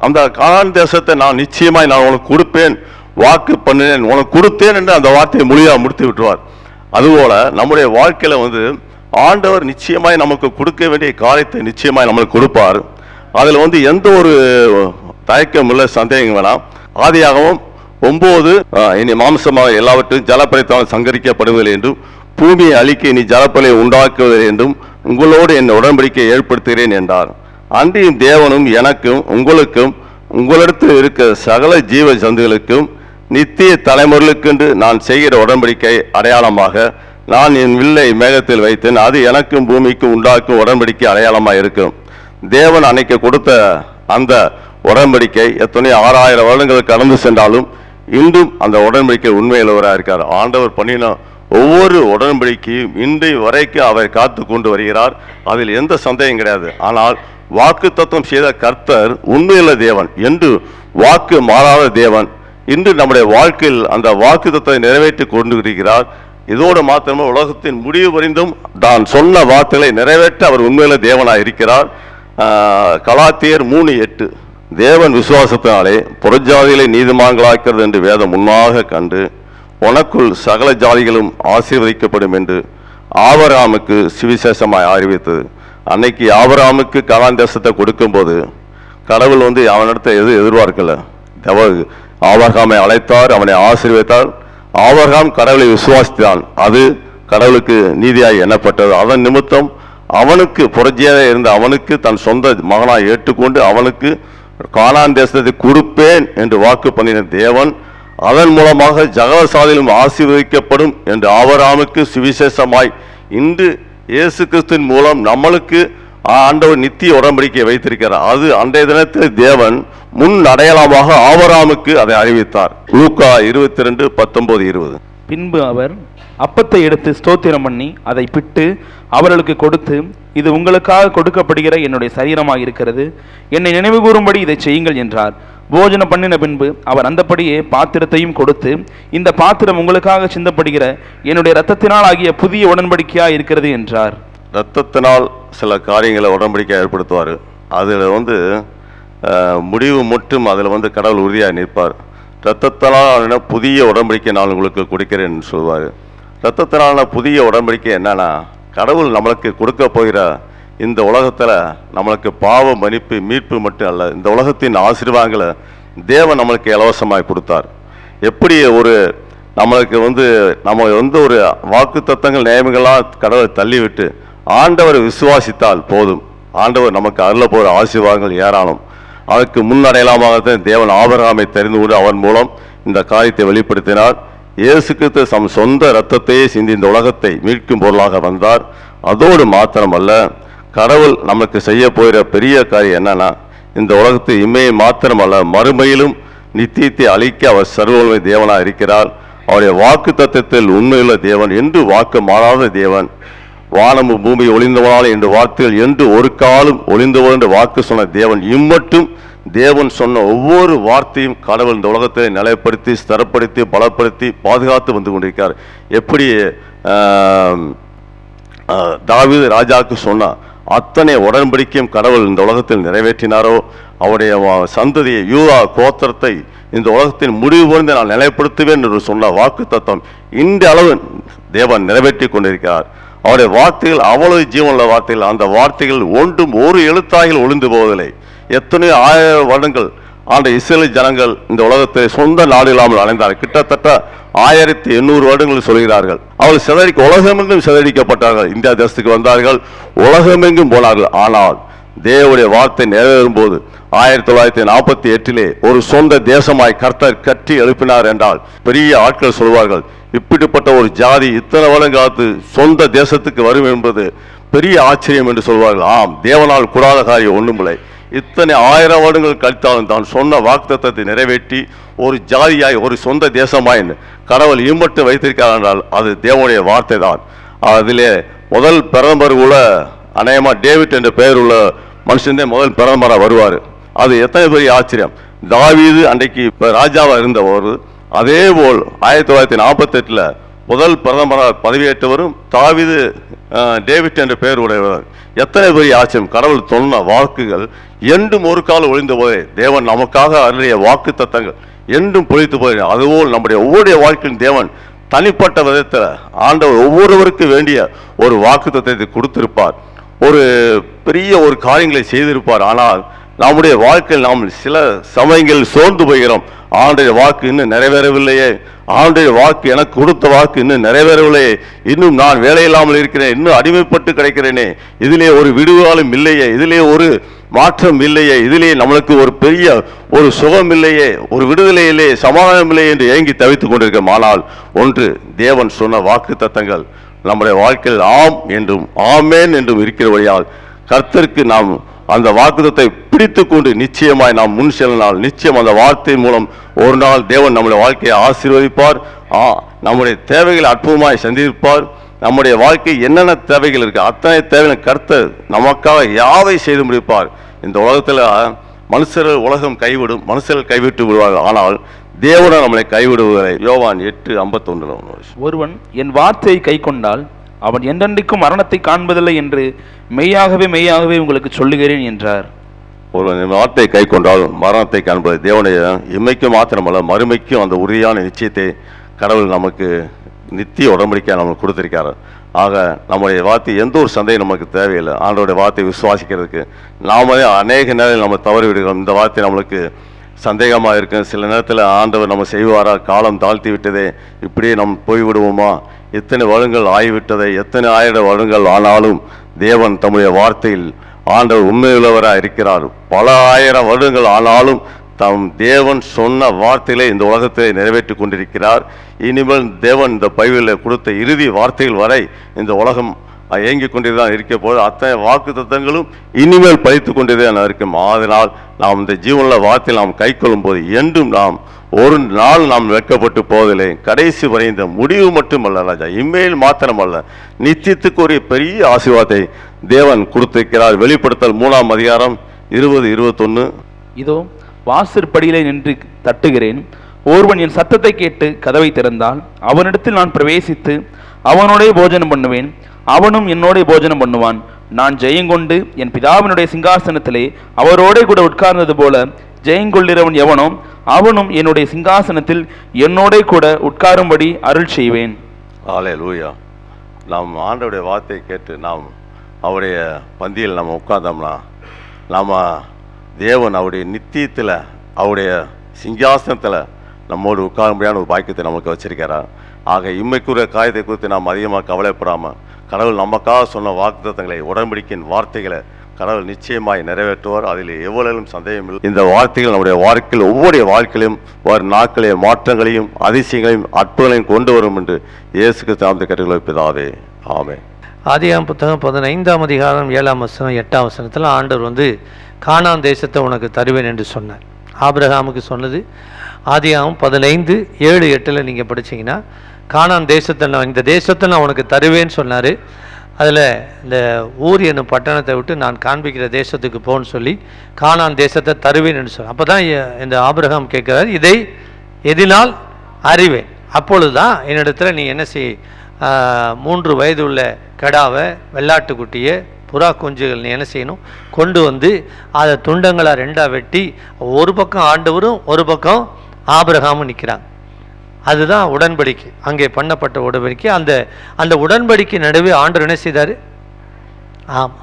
அந்த கானான் தேசத்தை நான் நிச்சயமாய் நான் உனக்கு கொடுப்பேன், வாக்கு பண்ணினேன், உனக்கு கொடுத்தேன் என்று அந்த வார்த்தையை மொழியாக முடித்து விட்டுருவார். அதுபோல் நம்முடைய வாழ்க்கையில் வந்து ஆண்டவர் நிச்சயமாய் நமக்கு கொடுக்க வேண்டிய காரியத்தை நிச்சயமாய் நம்மளுக்கு கொடுப்பார். அதில் வந்து எந்த ஒரு தயக்கம் இல்லை, சந்தேகம் வேணாம். ஆதியாகவும் 9 இனி மாம்சமாக எல்லாவற்றையும் ஜலப்படைத்தால் சங்கரிக்கப்படுவதில்லை என்றும் பூமியை அழிக்க நீ ஜலப்பலை உண்டாக்குவதில்லை என்றும் உங்களோடு என் உடன்படிக்கை ஏற்படுத்துகிறேன் என்றார். அன்றியும் தேவனும் எனக்கும் உங்களுக்கும் உங்களிடத்தில் இருக்க சகல ஜீவ ஜந்துகளுக்கும் நித்திய தலைமுறைகளுக்கென்று நான் செய்கிற உடன்படிக்கை அடையாளமாக நான் என் வில்லை மேகத்தில் வைத்தேன், அது எனக்கும் பூமிக்கும் உண்டாக்கும் உடன்படிக்கை அடையாளமாக இருக்கும். தேவன் அன்னைக்கு கொடுத்த அந்த உடன்படிக்கை எத்தனையோ 6000 வருடங்கள் கடந்து சென்றாலும் இன்றும் அந்த உடன்படிக்கை உண்மையுள்ளவராக இருக்கார். ஆண்டவர் பண்ணின ஒவ்வொரு உடன்படிக்கையும் இன்றைய வரைக்கும் அவர் காத்து கொண்டு வருகிறார். அதில் எந்த சந்தேகம் கிடையாது. ஆனால் வாக்கு தத்துவம் செய்த கர்த்தர் உண்மையுள்ள தேவன் என்று வாக்கு மாறாத தேவன் இன்று நம்முடைய வாழ்க்கையில் அந்த வாக்கு தத்துவத்தை நிறைவேற்றி கொண்டு இருக்கிறார். இதோடு மாத்திரமே உலகத்தின் முடிவு வரைந்தும் தான் சொன்ன வார்த்தைகளை நிறைவேற்ற அவர் உண்மையில தேவனாக இருக்கிறார். கலாத்தியர் 3:8 தேவன் விசுவாசத்தினாலே புறஜாதிகளை நீதிமான்களாக்கிறது என்று வேதம் முன்னாக கண்டு உனக்குள் சகல ஜாதிகளும் ஆசீர்வதிக்கப்படும் என்று ஆபிரகாமுக்கு சுவிசேஷமாய் அறிவித்தது. அன்னைக்கு ஆபிரகாமுக்கு கானான் தேசத்தை கொடுக்கும்போது கடவுள் வந்து அவனிடத்தை எதிர்பார்க்கல. ஆபிரகாமை அழைத்தார், அவனை ஆசீர்வதித்தார். ஆபிரகாம் கடவுளை விசுவாசித்தான், அது கடவுளுக்கு நீதியாய் எண்ணப்பட்டது. அதன் நிமித்தம் அவனுக்கு புரட்சியாக இருந்த அவனுக்கு தன் சொந்த மகனாய் ஏற்றுக்கொண்டு அவனுக்கு கானான் தேசத்தை கொடுப்பேன் என்று வாக்கு பண்ணின தேவன் அதன் மூலமாக ஜகவசாதியிலும் ஆசீர்வதிக்கப்படும் என்று ஆபிரகாமுக்கு சுவிசேஷமாய் இன்று இயேசு கிறிஸ்துவின் மூலம் நம்மளுக்கு ஆண்டவர் நித்திய உடன்படிக்கை வைத்திருக்கிறார். அது அன்றைய தினத்தில் தேவன் முன் அடையாளமாக ஆபிரகாமுக்கு அதை அறிவித்தார். லூக்கா 22:19-20. பின்பு அவர் அப்பத்தை எடுத்து ஸ்தோத்திரம் பண்ணி அதை பிட்டு அவர்களுக்கு கொடுத்து, இது உங்களுக்காக கொடுக்கப்படுகிற என்னுடைய சரீரமாக இருக்கிறது, என்னை நினைவு கூறும்படி இதை செய்யுங்கள் என்றார். போஜனம் பண்ணின பின்பு அவர் அந்தப்படியே பாத்திரத்தையும் கொடுத்து, இந்த பாத்திரம் உங்களுக்காக சிந்தப்படுகிற என்னுடைய இரத்தத்தினால் ஆகிய புதிய உடன்படிக்கையாக இருக்கிறது என்றார். இரத்தத்தினால் சில காரியங்களை உடன்படிக்கை ஏற்படுத்துவார். அதில் வந்து முடிவு மட்டும் அதில் வந்து கடவுள் உறுதியாக நிற்பார். இரத்தத்தினால் புதிய உடன்படிக்கை நான் உங்களுக்கு கொடுக்கிறேன்னு சொல்லுவார். இரத்தத்தினால புதிய உடன்படிக்கை என்னன்னா, கடவுள் நம்மளுக்கு கொடுக்க போகிற இந்த உலகத்தில் நம்மளுக்கு பாவ மன்னிப்பு மீட்பு மட்டும் அல்ல, இந்த உலகத்தின் ஆசீர்வாதங்களை தேவன் நம்மளுக்கு இலவசமாக கொடுத்தார். எப்படி ஒரு நம்மளுக்கு வந்து நம்ம வந்து ஒரு வாக்கு தத்தங்கள் நியமங்களாக கடவுளை தள்ளிவிட்டு ஆண்டவரை விசுவாசித்தால் போதும், ஆண்டவர் நமக்கு அருள போகிற ஆசீர்வாதங்கள் ஏராளம். அதற்கு முன்னடையலாமாகத்தான் தேவன் ஆபிரகாமை தெரிந்து கொண்டு அவன் மூலம் இந்த காரியத்தை வெளிப்படுத்தினார். இயேசு கிறிஸ்து தம் சொந்த இரத்தத்தையே சிந்தி இந்த உலகத்தை மீட்கும் பொருளாக வந்தார். அதோடு மாத்திரமல்ல, கடவுள் நமக்கு செய்ய போகிற பெரிய காரியம் என்னன்னா, இந்த உலகத்தை இம்மையை மாத்திரமல்ல மறுமையிலும் நித்தியத்தை அழிக்க அவர் சர்வவல்லமை தேவனாக இருக்கிறார். அவருடைய வாக்கு தத்தத்தில் உண்மையுள்ள தேவன் என்று வாக்கு மாறாத தேவன். வானமும் பூமி ஒளிந்தவனாலே என்று வார்த்தைகள் என்று ஒரு காலம் ஒளிந்தவன் என்று வாக்கு சொன்ன தேவன் இம்மட்டும் தேவன் சொன்ன ஒவ்வொரு வார்த்தையும் கடவுள் இந்த உலகத்தை நிலைப்படுத்தி ஸ்திரப்படுத்தி பலப்படுத்தி பாதுகாத்து வந்து கொண்டிருக்கார். எப்படி தாவீது ராஜாவுக்கு சொன்னார், அத்தனை உடன்படிக்கையும் கடவுள் இந்த உலகத்தில் நிறைவேற்றினாரோ, அவருடைய சந்ததியை யூதா கோத்திரத்தை இந்த உலகத்தின் முடிவு பொருந்த நான் நிலைப்படுத்துவேன் என்று சொன்ன வாக்கு தத்துவம் இந்த அளவு தேவன் நிறைவேற்றி கொண்டிருக்கிறார். அவருடைய வார்த்தைகள் அவ்வளவு ஜீவனுள்ள வார்த்தைகள். அந்த வார்த்தைகள் ஒன்றும் ஒரு எழுத்தாகில் ஒளிந்து போவதில்லை. எத்தனையோ 1000 வருடங்கள் ஆண்ட இஸ்ரேல் ஜனங்கள் இந்த உலகத்தை சொந்த நாடு இல்லாமல் அலைந்தார்கள். கிட்டத்தட்ட 1800 வருடங்கள் சொல்கிறார்கள். அவர்கள் உலகமெங்கும் சிதறடிக்கப்பட்டார்கள். இந்தியா தேசத்துக்கு வந்தார்கள், உலகமெங்கும் போனார்கள். ஆனால் தேவனுடைய வார்த்தை நிறைவேறும் போது 1948 ஒரு சொந்த தேசமாய் கர்த்தர் கட்டி எழுப்பினார் என்றால் பெரிய ஆட்கள் சொல்வார்கள், இப்படிப்பட்ட ஒரு ஜாதி இத்தனை வருடங்காலத்து சொந்த தேசத்துக்கு வரும் என்பது பெரிய ஆச்சரியம் என்று சொல்வார்கள். ஆம், தேவனால் கூடாத காரியம் ஒன்றுமில்லை. இத்தனை 1000 வருடங்கள் கழித்தாலும் தான் சொன்ன வாக்குத்தத்தத்தை நிறைவேற்றி ஒரு ஜாதியாய் ஒரு சொந்த தேசமாய் கடவுள் இம்மட்டு வைத்திருக்கிறார் என்றால் அது தேவனுடைய வார்த்தை தான். அதிலே முதல் பிரதமர் உள்ள அநேகமா டேவிட் என்ற பெயர் உள்ள மனுஷன் முதல் பிரதமராக வருவார். அது எத்தனை பெரிய ஆச்சரியம். தாவீது அன்றைக்கு ராஜாவா இருந்தவர், அதே போல் 1948 முதல் பிரதமராக பதவியேற்றவரும் தாவீது டேவிட் என்ற பெயர் உடையவர். எத்தனை பெரிய ஆச்சரியம். கடவுள் சொன்ன வாக்குகள் என்றும் ஒரு காலம் ஒழிந்த போதே தேவன் நமக்காக அருளிய வாக்கு தத்தங்கள் என்றும் பொழித்து போய், அதுபோல் நம்முடைய ஒவ்வொரு வாழ்க்கையின் தேவன் தனிப்பட்ட விதத்தில் ஆண்டவர் ஒவ்வொருவருக்கு வேண்டிய ஒரு வாக்கு தத்தத்தை கொடுத்திருப்பார், ஒரு பெரிய ஒரு காரியங்களை செய்திருப்பார். ஆனால் நம்முடைய வாழ்க்கையில் நாம் சில சமயங்களில் சோர்ந்து போகிறோம். ஆண்டுடைய வாக்கு இன்னும் நிறைவேறவில்லையே, ஆண்டுடைய வாக்கு எனக்கு கொடுத்த வாக்கு இன்னும் நிறைவேறவில்லையே, இன்னும் நான் வேலையில்லாமல் இருக்கிறேன், இன்னும் அடிமைப்பட்டு கிடைக்கிறேனே, இதிலே ஒரு விடுதலும் இல்லையே, இதிலே ஒரு மாற்றம் இல்லையே, இதிலே நம்மளுக்கு ஒரு பெரிய ஒரு சுகம் இல்லையே, ஒரு விடுதலை இல்லையே, சமாதானம் இல்லையே என்று ஏங்கி தவித்துக் கொண்டிருக்கிறோம். ஆனால் ஒன்று, தேவன் சொன்ன வாக்கு தத்தங்கள் நம்முடைய வாழ்க்கையில் ஆம் என்றும் ஆமேன் என்றும் இருக்கிறபடியால் கர்த்தருக்கு நாம் அந்த வாக்குத்தத்தை பிடித்து கொண்டு நிச்சயமாய் நாம் முன் செல்லினால் நிச்சயம் அந்த வார்த்தை மூலம் ஒரு நாள் தேவன் நம்முடைய வாழ்க்கையை ஆசீர்வதிப்பார். நம்முடைய தேவைகளை அற்புதமாய் சந்திப்பார். நம்முடைய வாழ்க்கை என்னென்ன தேவைகள் இருக்கு அத்தனை தேவைகளை கர்த்தர் நமக்காக யாவை செய்து முடிப்பார். இந்த உலகத்தில் மனுஷர்கள் உலகம் கைவிடும், மனுஷர்கள் கைவிட்டு விடுவார்கள், ஆனால் தேவனை நம்மளை கைவிடுவதில்லை. யோவான் 8:51. ஒருவன் என் வார்த்தையை கை கொண்டால் அவன் என்றென்றைக்கும் மரணத்தை காண்பதில்லை என்று மெய்யாகவே மெய்யாகவே உங்களுக்கு சொல்லுகிறேன் என்றார். ஒருவன் வார்த்தையை கை கொண்டால் மரணத்தை காண்பது தேவனுடைய இம்மைக்கும் மாத்திரமல்ல மறுமைக்கும் அந்த உறுதியான நிச்சயத்தை கடவுள் நமக்கு நித்திய உடன்படிக்கை நமக்கு கொடுத்திருக்காரு. ஆக நம்முடைய வார்த்தை எந்த ஒரு சந்தேகம் நமக்கு தேவையில்லை. ஆண்டோடைய வார்த்தையை விசுவாசிக்கிறதுக்கு நாம அநேக நேரம் நம்ம தவறி விடுகிறோம். இந்த வார்த்தை நம்மளுக்கு சந்தேகமாக இருக்கு. சில நேரத்தில் ஆண்டவர் நம்ம செய்வாரா, காலம் தாழ்த்தி விட்டதே, இப்படியே நம்ம போய்விடுவோமா, எத்தனை வருடங்கள் ஆகிவிட்டதை, எத்தனை 1000 வருடங்கள் ஆனாலும் தேவன் தம்முடைய வார்த்தையில் ஆண்டவர் உண்மையுள்ளவராக இருக்கிறார். பல 1000 வருடங்கள் ஆனாலும் தம் தேவன் சொன்ன வார்த்தைகளை இந்த உலகத்தை நிறைவேற்றி கொண்டிருக்கிறார். இனிமேல் தேவன் இந்த பைபிளில் கொடுத்த இறுதி வார்த்தைகள் வரை இந்த உலகம் இயங்கிக் கொண்டேதான் இருக்க போது அத்தனை வாக்கு தத்தங்களும் இனிமேல் பழித்து கொண்டேதான் இருக்கும். அதனால் நாம் இந்த ஜீவனுள்ள வார்த்தையை நாம் கை கொள்ளும் போது என்றும் நாம் ஒரு நாள் நாம் வெட்கப்பட்டு போவதில்லை. கடைசி வரை இந்த முடிவு மட்டுமல்ல ராஜா, இம்மையில் மாத்திரமல்ல நித்தியத்துக்கு ஒரு பெரிய ஆசீர்வாதத்தை தேவன் கொடுத்திருக்கிறார். வெளிப்படுத்தல் 3:20-21. இதோ வாசற்படியிலே நின்று தட்டுகிறேன். ஒருவன் என் சத்தத்தை கேட்டு கதவை திறந்தால் அவனிடத்தில் நான் பிரவேசித்து அவனோட போஜனம் பண்ணுவேன், அவனும் என்னோட போஜனம் பண்ணுவான். நான் ஜெயங்கொண்டு என் பிதாவினுடைய சிங்காசனத்திலே அவரோட கூட உட்கார்ந்தது போல ஜெயங்கொள்ளுகிறவன் எவனோ அவனும் என்னுடைய சிங்காசனத்தில் என்னோட கூட உட்காரும்படி அருள் செய்வேன். அல்லேலூயா. நாம் ஆண்டவருடைய வார்த்தையை கேட்டு நாம் அவருடைய பந்தியில் நம்ம உட்கார்ந்தோம்னா நாம் தேவன் அவருடைய நித்தியத்தில் அவருடைய சிங்காசனத்தில் நம்மோடு உட்காரும்படியான ஒரு பாக்கியத்தை நமக்கு வச்சிருக்கிறார். ஆக இம்மைக்குரிய காரியத்தை குறித்து நாம் அதிகமாக கவலைப்படாமல் கடவுள் நமக்காக சொன்ன வாக்குத்தத்தங்களை உடன்படிக்கையின் வார்த்தைகளை கடவுள் நிச்சயமாய் நிறைவேற்றுவார். அதில் எவ்வளவும் சந்தேகம் இல்லை. இந்த வார்த்தைகள் நம்முடைய வாழ்க்கையில் ஒவ்வொரு வாழ்க்கையிலும் வரும் நாட்களையும் மாற்றங்களையும் அதிசயங்களையும் அற்புதங்களையும் கொண்டு வரும் என்று இயேசு கிறிஸ்து நாமத்தில் கேட்டுக்கொள்கிறேன் பிதாவே, ஆமென். ஆதியாகமம் புத்தகம் 15ஆம் அதிகாரம் 7ஆம் வசனம் 8ஆம் வசனத்தில் ஆண்டவர் கானான் தேசத்தை உனக்கு தருவேன் என்று சொன்னார். ஆபிரகாமுக்கு சொன்னது ஆதியாகமம் 15:7-8 நீங்கள் படிச்சீங்கன்னா கானான் தேசத்தை இந்த தேசத்தை நான் உனக்கு தருவேன்னு சொன்னார். அதில் இந்த ஊர் என்னும் பட்டணத்தை விட்டு நான் காண்பிக்கிற தேசத்துக்கு போன்னு சொல்லி கானான் தேசத்தை தருவேன் என்று சொன்னார். அப்போ தான் இந்த ஆபிரகாம் கேட்குறாரு, இதை எதினால் அறிவேன். அப்பொழுது தான் என்னிடத்தில் நீ என்ன செய், 3 வயது உள்ள கடாவை, வெள்ளாட்டுக்குட்டியை, புறா குஞ்சுகள் நீ என்ன செய்யணும், கொண்டு அதை துண்டங்களாக 2ஆக வெட்டி ஒரு பக்கம் ஆண்டவரும் ஒரு பக்கம் ஆபிரகாமும் நிற்கிறாங்க. அதுதான் உடன்படிக்கை, அங்கே பண்ணப்பட்ட உடன்படிக்கை. அந்த உடன்படிக்கை நடுவே ஆண்டவர் என்ன செய்தார்? ஆமாம்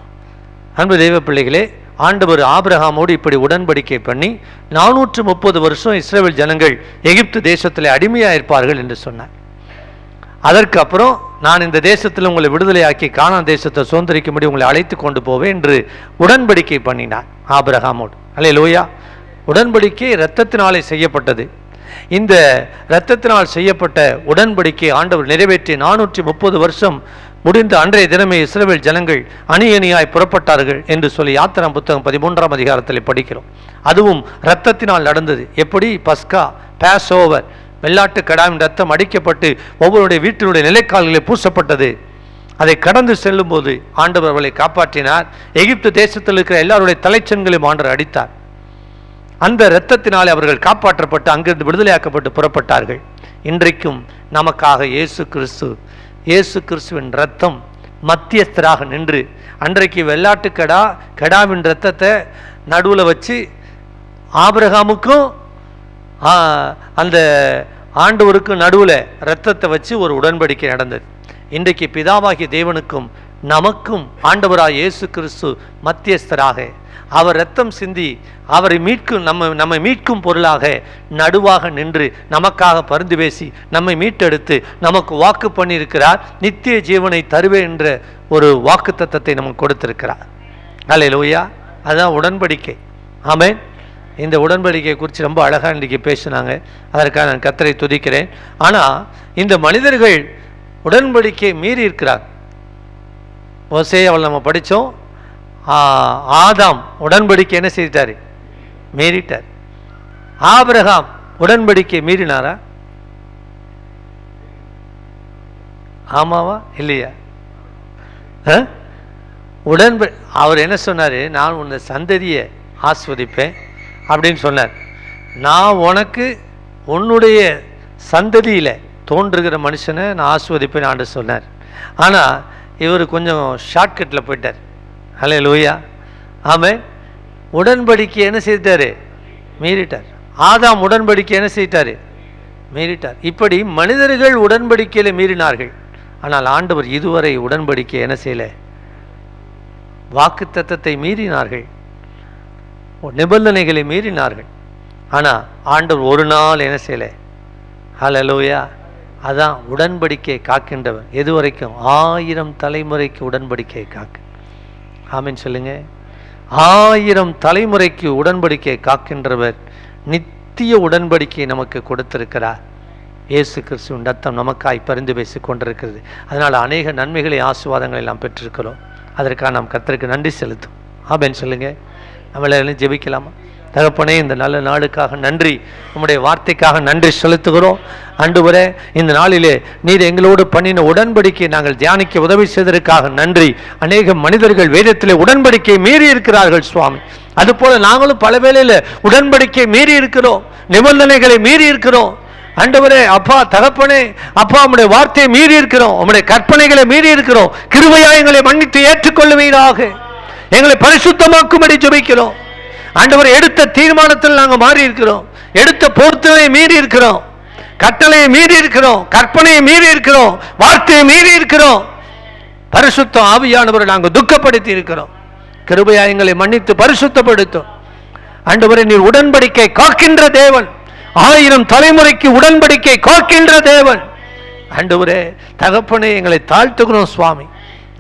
அன்பு தெய்வ பிள்ளைகளே, ஆண்டவர் ஆபிரகாமோடு இப்படி உடன்படிக்கை பண்ணி 430 வருஷம் இஸ்ரவேல் ஜனங்கள் எகிப்து தேசத்தில் அடிமையாக இருப்பார்கள் என்று சொன்னார். அதற்கு அப்புறம் நான் இந்த தேசத்தில் உங்களை விடுதலையாக்கி கானான் தேசத்தை சுதந்திரிக்கும்படி உங்களை அழைத்து கொண்டு போவேன் என்று உடன்படிக்கை பண்ணினார் ஆபிரகாமோடு. அல்லேலூயா. உடன்படிக்கை இரத்தத்தினாலே செய்யப்பட்டது. இந்த இரத்தத்தினால் செய்யப்பட்ட உடன்படிக்கை ஆண்டவர் நிறைவேற்றி 430 வருஷம் முடிந்த அன்றைய தினமே இஸ்ரவேல் ஜனங்கள் அணி அணியாய் புறப்பட்டார்கள் என்று சொல்லி யாத்திராம் புத்தகம் 13ஆம் அதிகாரத்தில் படிக்கிறோம். அதுவும் இரத்தத்தினால் நடந்தது. எப்படி? பஸ்கா, பாஸ் ஓவர், வெள்ளாட்டு கடாவின் ரத்தம் அடிக்கப்பட்டு ஒவ்வொருடைய வீட்டினுடைய நிலைக்கால்களில் பூசப்பட்டது. அதை கடந்து செல்லும் போது ஆண்டவர் அவர்களை காப்பாற்றினார். எகிப்து தேசத்தில் இருக்கிற எல்லாருடைய தலைச்சன்களையும் ஆண்டவர் அடித்தார். அந்த இரத்தத்தினாலே அவர்கள் காப்பாற்றப்பட்டு அங்கிருந்து விடுதலையாக்கப்பட்டு புறப்பட்டார்கள். இன்றைக்கும் நமக்காக இயேசு கிறிஸ்துவின் இரத்தம் மத்தியஸ்தராக நின்று, அன்றைக்கு வெள்ளாட்டு கடாவின் இரத்தத்தை நடுவில் வச்சு ஆபிரகாமுக்கும் அந்த ஆண்டவருக்கும் நடுவில் இரத்தத்தை வச்சு ஒரு உடன்படிக்கை நடந்தது. இன்றைக்கு பிதாவாகிய தேவனுக்கும் நமக்கும் ஆண்டவராய் இயேசு கிறிஸ்து மத்தியஸ்தராக அவர் இரத்தம் சிந்தி அவரை நம்மை மீட்கும் பொருளாக நடுவாக நின்று நமக்காக பரிந்து பேசி நம்மை மீட்டெடுத்து நமக்கு வாக்கு பண்ணியிருக்கிறார். நித்திய ஜீவனை தருவேன் என்ற ஒரு வாக்கு தத்தத்தை நமக்கு கொடுத்திருக்கிறார். அல்லேலூயா. அதுதான் உடன்படிக்கை. ஆமென். இந்த உடன்படிக்கை குறித்து ரொம்ப அழகாக இன்றைக்கி பேசினாங்க. அதற்காக நான் கர்த்தரை துதிக்கிறேன். ஆனால் இந்த மனிதர்கள் உடன்படிக்கை மீறி இருக்கிறார். ஓசேயாவில் நம்ம படித்தோம். ஆதாம் உடன்படிக்கை என்ன செய்தார்? மீறிட்டார். ஆபிரகாம் உடன்படிக்கை மீறினாரா? ஆமாவா இல்லையா? அவர் என்ன சொன்னார்? நான் உன்னை சந்ததியை ஆஸ்வதிப்பேன் அப்படின்னு சொன்னார். நான் உனக்கு உன்னுடைய சந்ததியில் தோன்றுகிற மனுஷனை நான் ஆஸ்வதிப்பேன் ஆண்டு சொன்னார். ஆனால் இவர் கொஞ்சம் ஷார்ட்கட்டில் போயிட்டார். அல்லேலூயா. ஆமென். உடன்படிக்கை என்ன செய்தார்? மீறிட்டார். ஆதாம் உடன்படிக்கை என்ன செய்தார்? மீறிட்டார். இப்படி மனிதர்கள் உடன்படிக்கையில் மீறினார்கள். ஆனால் ஆண்டவர் இதுவரை உடன்படிக்கை என்ன செய்யல? வாக்கு தத்தத்தை மீறினார்கள், நிபந்தனைகளை மீறினார்கள். ஆனால் ஆண்டவர் ஒரு நாள் என்ன செய்யல? அல்லேலூயா. அதான் உடன்படிக்கை காக்கின்றவர். எது வரைக்கும்? 1000 தலைமுறைக்கு உடன்படிக்கை காக்கு. ஆமீன் சொல்லுங்க. 1000 தலைமுறைக்கு உடன்படிக்கை காக்கின்றவர். நித்திய உடன்படிக்கை நமக்கு கொடுத்திருக்கிறார். இயேசு கிறிஸ்துவின் ரத்தம் நமக்காய் பரிந்து பேசிக் கொண்டிருக்கிறது. அதனால் அநேக நன்மைகளை ஆசீர்வாதங்களை நாம் பெற்றிருக்கிறோம். அதற்காக நாம் கர்த்தருக்கு நன்றி செலுத்தும். ஆமீன் சொல்லுங்க. நம்மள ஜெபிக்கலாமா? தகப்பனே, இந்த நல்ல நாளுக்காக நன்றி, உம்முடைய வார்த்தைக்காக நன்றி செலுத்துகிறோம். ஆண்டவரே, இந்த நாளிலே நீர் எங்களோடு பண்ணின உடன்படிக்கையை நாங்கள் தியானிக்க உதவி செய்ததற்காக நன்றி. அநேக மனிதர்கள் வேதத்திலே உடன்படிக்கை மீறி இருக்கிறார்கள் சுவாமி. அதுபோல நாங்களும் பல வேளையில உடன்படிக்கை மீறி இருக்கிறோம், நிபந்தனைகளை மீறி இருக்கிறோம். ஆண்டவரே, அப்பா, தகப்பனே, அப்பா, உம்முடைய வார்த்தையை மீறி இருக்கிறோம், உம்முடைய கற்பனைகளை மீறி இருக்கிறோம். கிருபையாய் எங்களை மன்னித்து ஏற்றுக்கொள்ளுவீராக. எங்களை பரிசுத்தமாக்கும்படி ஜெபிக்கிறோம். ஆண்டவர், எடுத்த தீர்மானத்தில் நாங்கள் மாறி இருக்கிறோம், எடுத்த பொறுத்தலை மீறி இருக்கிறோம், கட்டளையை மீறி இருக்கிறோம், கற்பனையை மீறி இருக்கிறோம், வார்த்தையை மீறி இருக்கிறோம். பரிசுத்த ஆவியானவரை நாங்கள் துக்கப்படுத்தி இருக்கிறோம். கிருபையா எங்களை மன்னித்து பரிசுத்தப்படுத்தும். ஆண்டவரே, நீர் உடன்படிக்கை காக்கின்ற தேவன், 1000 தலைமுறைக்கு உடன்படிக்கை காக்கின்ற தேவன். ஆண்டவரே, தகப்பனே, எங்களை தாழ்த்துகிறோம் சுவாமி.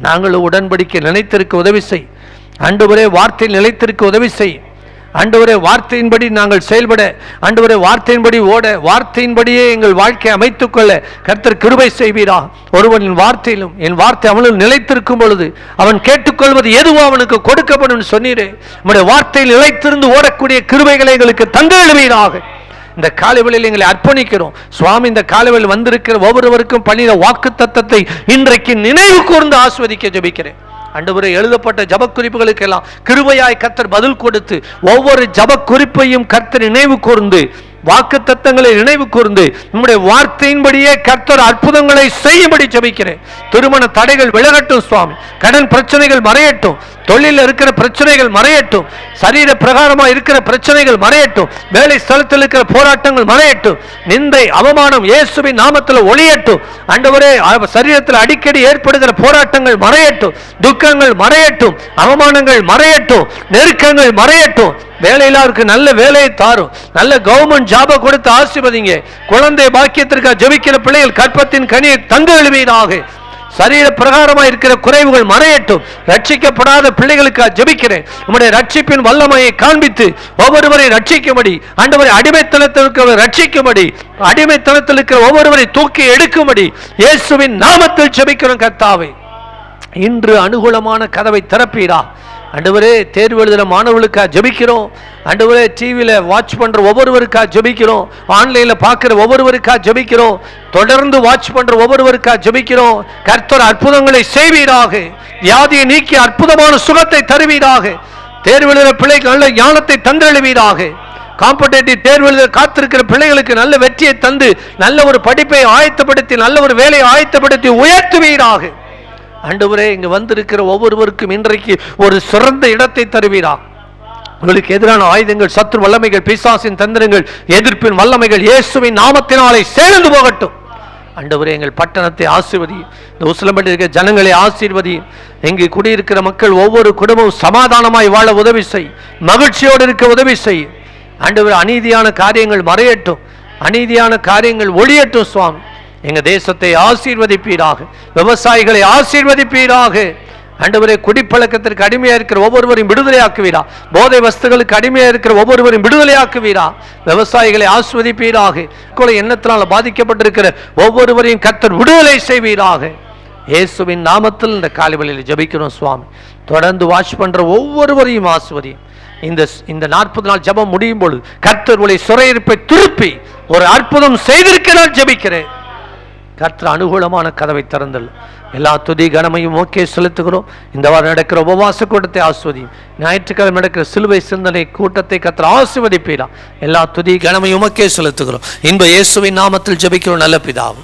நாங்களும் உடன்படிக்கை நிலைத்திருக்க உதவி செய். ஆண்டவரே, வார்த்தையில் நிலைத்திருக்க உதவி செய். ஆண்டவரே, வார்த்தையின்படி நாங்கள் செயல்பட, ஆண்டவரே, வார்த்தையின்படி ஓட, வார்த்தையின்படியே எங்கள் வாழ்க்கையை அமைத்துக் கொள்ள கர்த்தர் கிருபை செய்வீரா. ஒருவனின் வார்த்தையிலும் என் வார்த்தை அவனில் நிலைத்திருக்கும் பொழுது அவன் கேட்டுக்கொள்வது எதுவோ அவனுக்கு கொடுக்கப்படும் சொன்னீரே. நம்முடைய வார்த்தையில் நிலைத்திருந்து ஓடக்கூடிய கிருபைகளை எங்களுக்கு தந்தெழுவீராக. இந்த காலைவெளியில் எங்களை அர்ப்பணிக்கிறோம் சுவாமி. இந்த காலைவெளியில் வந்திருக்கிற ஒவ்வொருவருக்கும் பண்ணின வாக்கு தத்தத்தை இன்றைக்கு நினைவு கூர்ந்து ஆஸ்வதிக்க ஜெபிக்கிறேன். ஆண்டவரே, எழுதப்பட்ட ஜப குறிப்புகளுக்கெல்லாம் கிருபையாய் கர்த்தர் பதில் கொடுத்து ஒவ்வொரு ஜப குறிப்பையும் கர்த்தர் நினைவு கூர்ந்து வாக்குத்தத்தங்களை நினைவு கூர்ந்து நம்முடைய வார்த்தையின்படியே கர்த்தர் அற்புதங்களை செய்யும்படி ஜெபிக்கிறேன். திருமண தடைகள் விலகட்டும் சுவாமி. கடன் பிரச்சனைகள் மறையட்டும். தொழிலில் இருக்கிற பிரச்சனைகள் மறையட்டும். சரீர பிரகாரமாக இருக்கிற பிரச்சனைகள் மறையட்டும். வேலை ஸ்தலத்தில் இருக்கிற போராட்டங்கள் மறையட்டும். நிந்தை அவமானம் இயேசுவின் நாமத்தில் ஒளியட்டும். ஆண்டவரே, சரீரத்தில் அடிக்கடி ஏற்படுகிற போராட்டங்கள் மறையட்டும். துக்கங்கள் மறையட்டும். அவமானங்கள் மறையட்டும். நெருக்கங்கள் மறையட்டும். வேலையிலாருக்கு நல்ல வேலையை தாரும். நல்ல கவர்மெண்ட் ஜாபை கொடுத்து ஆசீர்வதிங்க. குழந்தை பாக்கியத்திற்காக ஜெபிக்கிற பிள்ளைகள் கற்பத்தின் கனியை தந்து எழுவீராக. சரீர பிரகாரமாக இருக்கிற குறைவுகள் மறையட்டும். ரட்சிக்கப்படாத பிள்ளைகளுக்காக ஜெபிக்கிறேன். நம்முடைய ரட்சிப்பின் வல்லமையை காண்பித்து ஒவ்வொருவரை ரட்சிக்கும்படி, ஆண்டவரை அடிமைத்தனத்தில் இருக்கிற ரட்சிக்கும்படி, அடிமைத்தனத்தில் இருக்கிற ஒவ்வொருவரை தூக்கி எடுக்கும்படி இயேசுவின் நாமத்தில் ஜெபிக்கிறோம். கர்த்தாவே, இன்று அனுகூலமான கதவை திறப்பீரா. ஆண்டவரே, தேர்வு எழுதுகிற மாணவர்களுக்காக ஜெபிக்கிறோம். ஆண்டவரே, டிவியில் வாட்ச் பண்ணுற ஒவ்வொருவருக்காக ஜெபிக்கிறோம். ஆன்லைனில் பார்க்குற ஒவ்வொருவருக்காக ஜெபிக்கிறோம். தொடர்ந்து வாட்ச் பண்ணுற ஒவ்வொருவருக்காக ஜெபிக்கிறோம். கர்த்தர் அற்புதங்களை செய்வீராக. வியாதியை நீக்கி அற்புதமான சுகத்தை தருவீராக. தேர்வு எழுதுகிற பிள்ளைக்கு நல்ல ஞானத்தை தந்தெழுவீராக. காம்படேட்டிவ் தேர்வு எழுத காத்திருக்கிற பிள்ளைகளுக்கு நல்ல வெற்றியை தந்து நல்ல ஒரு படிப்பை ஆயத்தப்படுத்தி நல்ல ஒரு வேலையை ஆயத்தப்படுத்தி உயர்த்துவீராக. ஆண்டவரே, இங்கு வந்திருக்கிற ஒவ்வொருவருக்கும் இன்றைக்கு ஒரு சிறந்த இடத்தை தருவீரா. உங்களுக்கு எதிரான ஆயுதங்கள், சத்துரு வல்லமைகள், பிசாசின் தந்திரங்கள், எதிர்ப்பின் வல்லமைகள் இயேசுவின் நாமத்தினாலே சேர்ந்து போகட்டும். ஆண்டவரே, எங்கள் பட்டணத்தை ஆசீர்வதி. இந்த உசிலம்பட்டில் இருக்கிற ஜனங்களை ஆசீர்வதி. இங்கு குடியிருக்கிற மக்கள் ஒவ்வொரு குடும்பமும் சமாதானமாய் வாழ உதவி செய். மகிழ்ச்சியோடு இருக்க உதவி செய். ஆண்டவரே, அநீதியான காரியங்கள் மறையட்டும். அநீதியான காரியங்கள் ஒழியட்டும் சுவாமி. எங்க தேசத்தை ஆசீர்வதிப்பீராக. விவசாயிகளை ஆசீர்வதிப்பீராக. ஆண்டவரே, குடிப்பழக்கத்திற்கு அடிமையா இருக்கிற ஒவ்வொருவரையும் விடுதலையாக்குவீரா. போதை வஸ்துகளுக்கு அடிமையா இருக்கிற ஒவ்வொருவரையும் விடுதலையாக்குவீரா. விவசாயிகளை ஆசீர்வதிப்பீராக. கொலை எண்ணத்தினால் பாதிக்கப்பட்டிருக்கிற ஒவ்வொருவரையும் கர்த்தர் விடுதலை செய்வீராக. இயேசுவின் நாமத்தில் இந்த காலைவெளியில் ஜெபிக்கிறோம் சுவாமி. தொடர்ந்து வாட்ச் பண்ற ஒவ்வொருவரையும் ஆசீர்வதியும். இந்த 40 நாள் ஜெபம் முடியும் பொழுது கர்த்தர் உங்களை சிறையிருப்பை திருப்பி ஒரு அற்புதம் செய்திருக்கிறார். ஜெபிக்கிறேன். கர்த்தர் அனுகூலமான கதவை திறந்தல். எல்லா துதி கனமையும் ஓகே செலுத்துகிறோம். இந்த வாரம் நடக்கிற உபவாச கூட்டத்தை ஆஸ்வதியும். ஞாயிற்றுக்கிழமை நடக்கிற சிலுவை சிந்தனை கூட்டத்தை கர்த்தர் ஆசீர்வதிப்பீரா. எல்லா துதி கனமையும் ஓகே செலுத்துகிறோம். இன்ப இயேசுவின் நாமத்தில் ஜெபிக்கிறோம் நல்ல பிதாவே.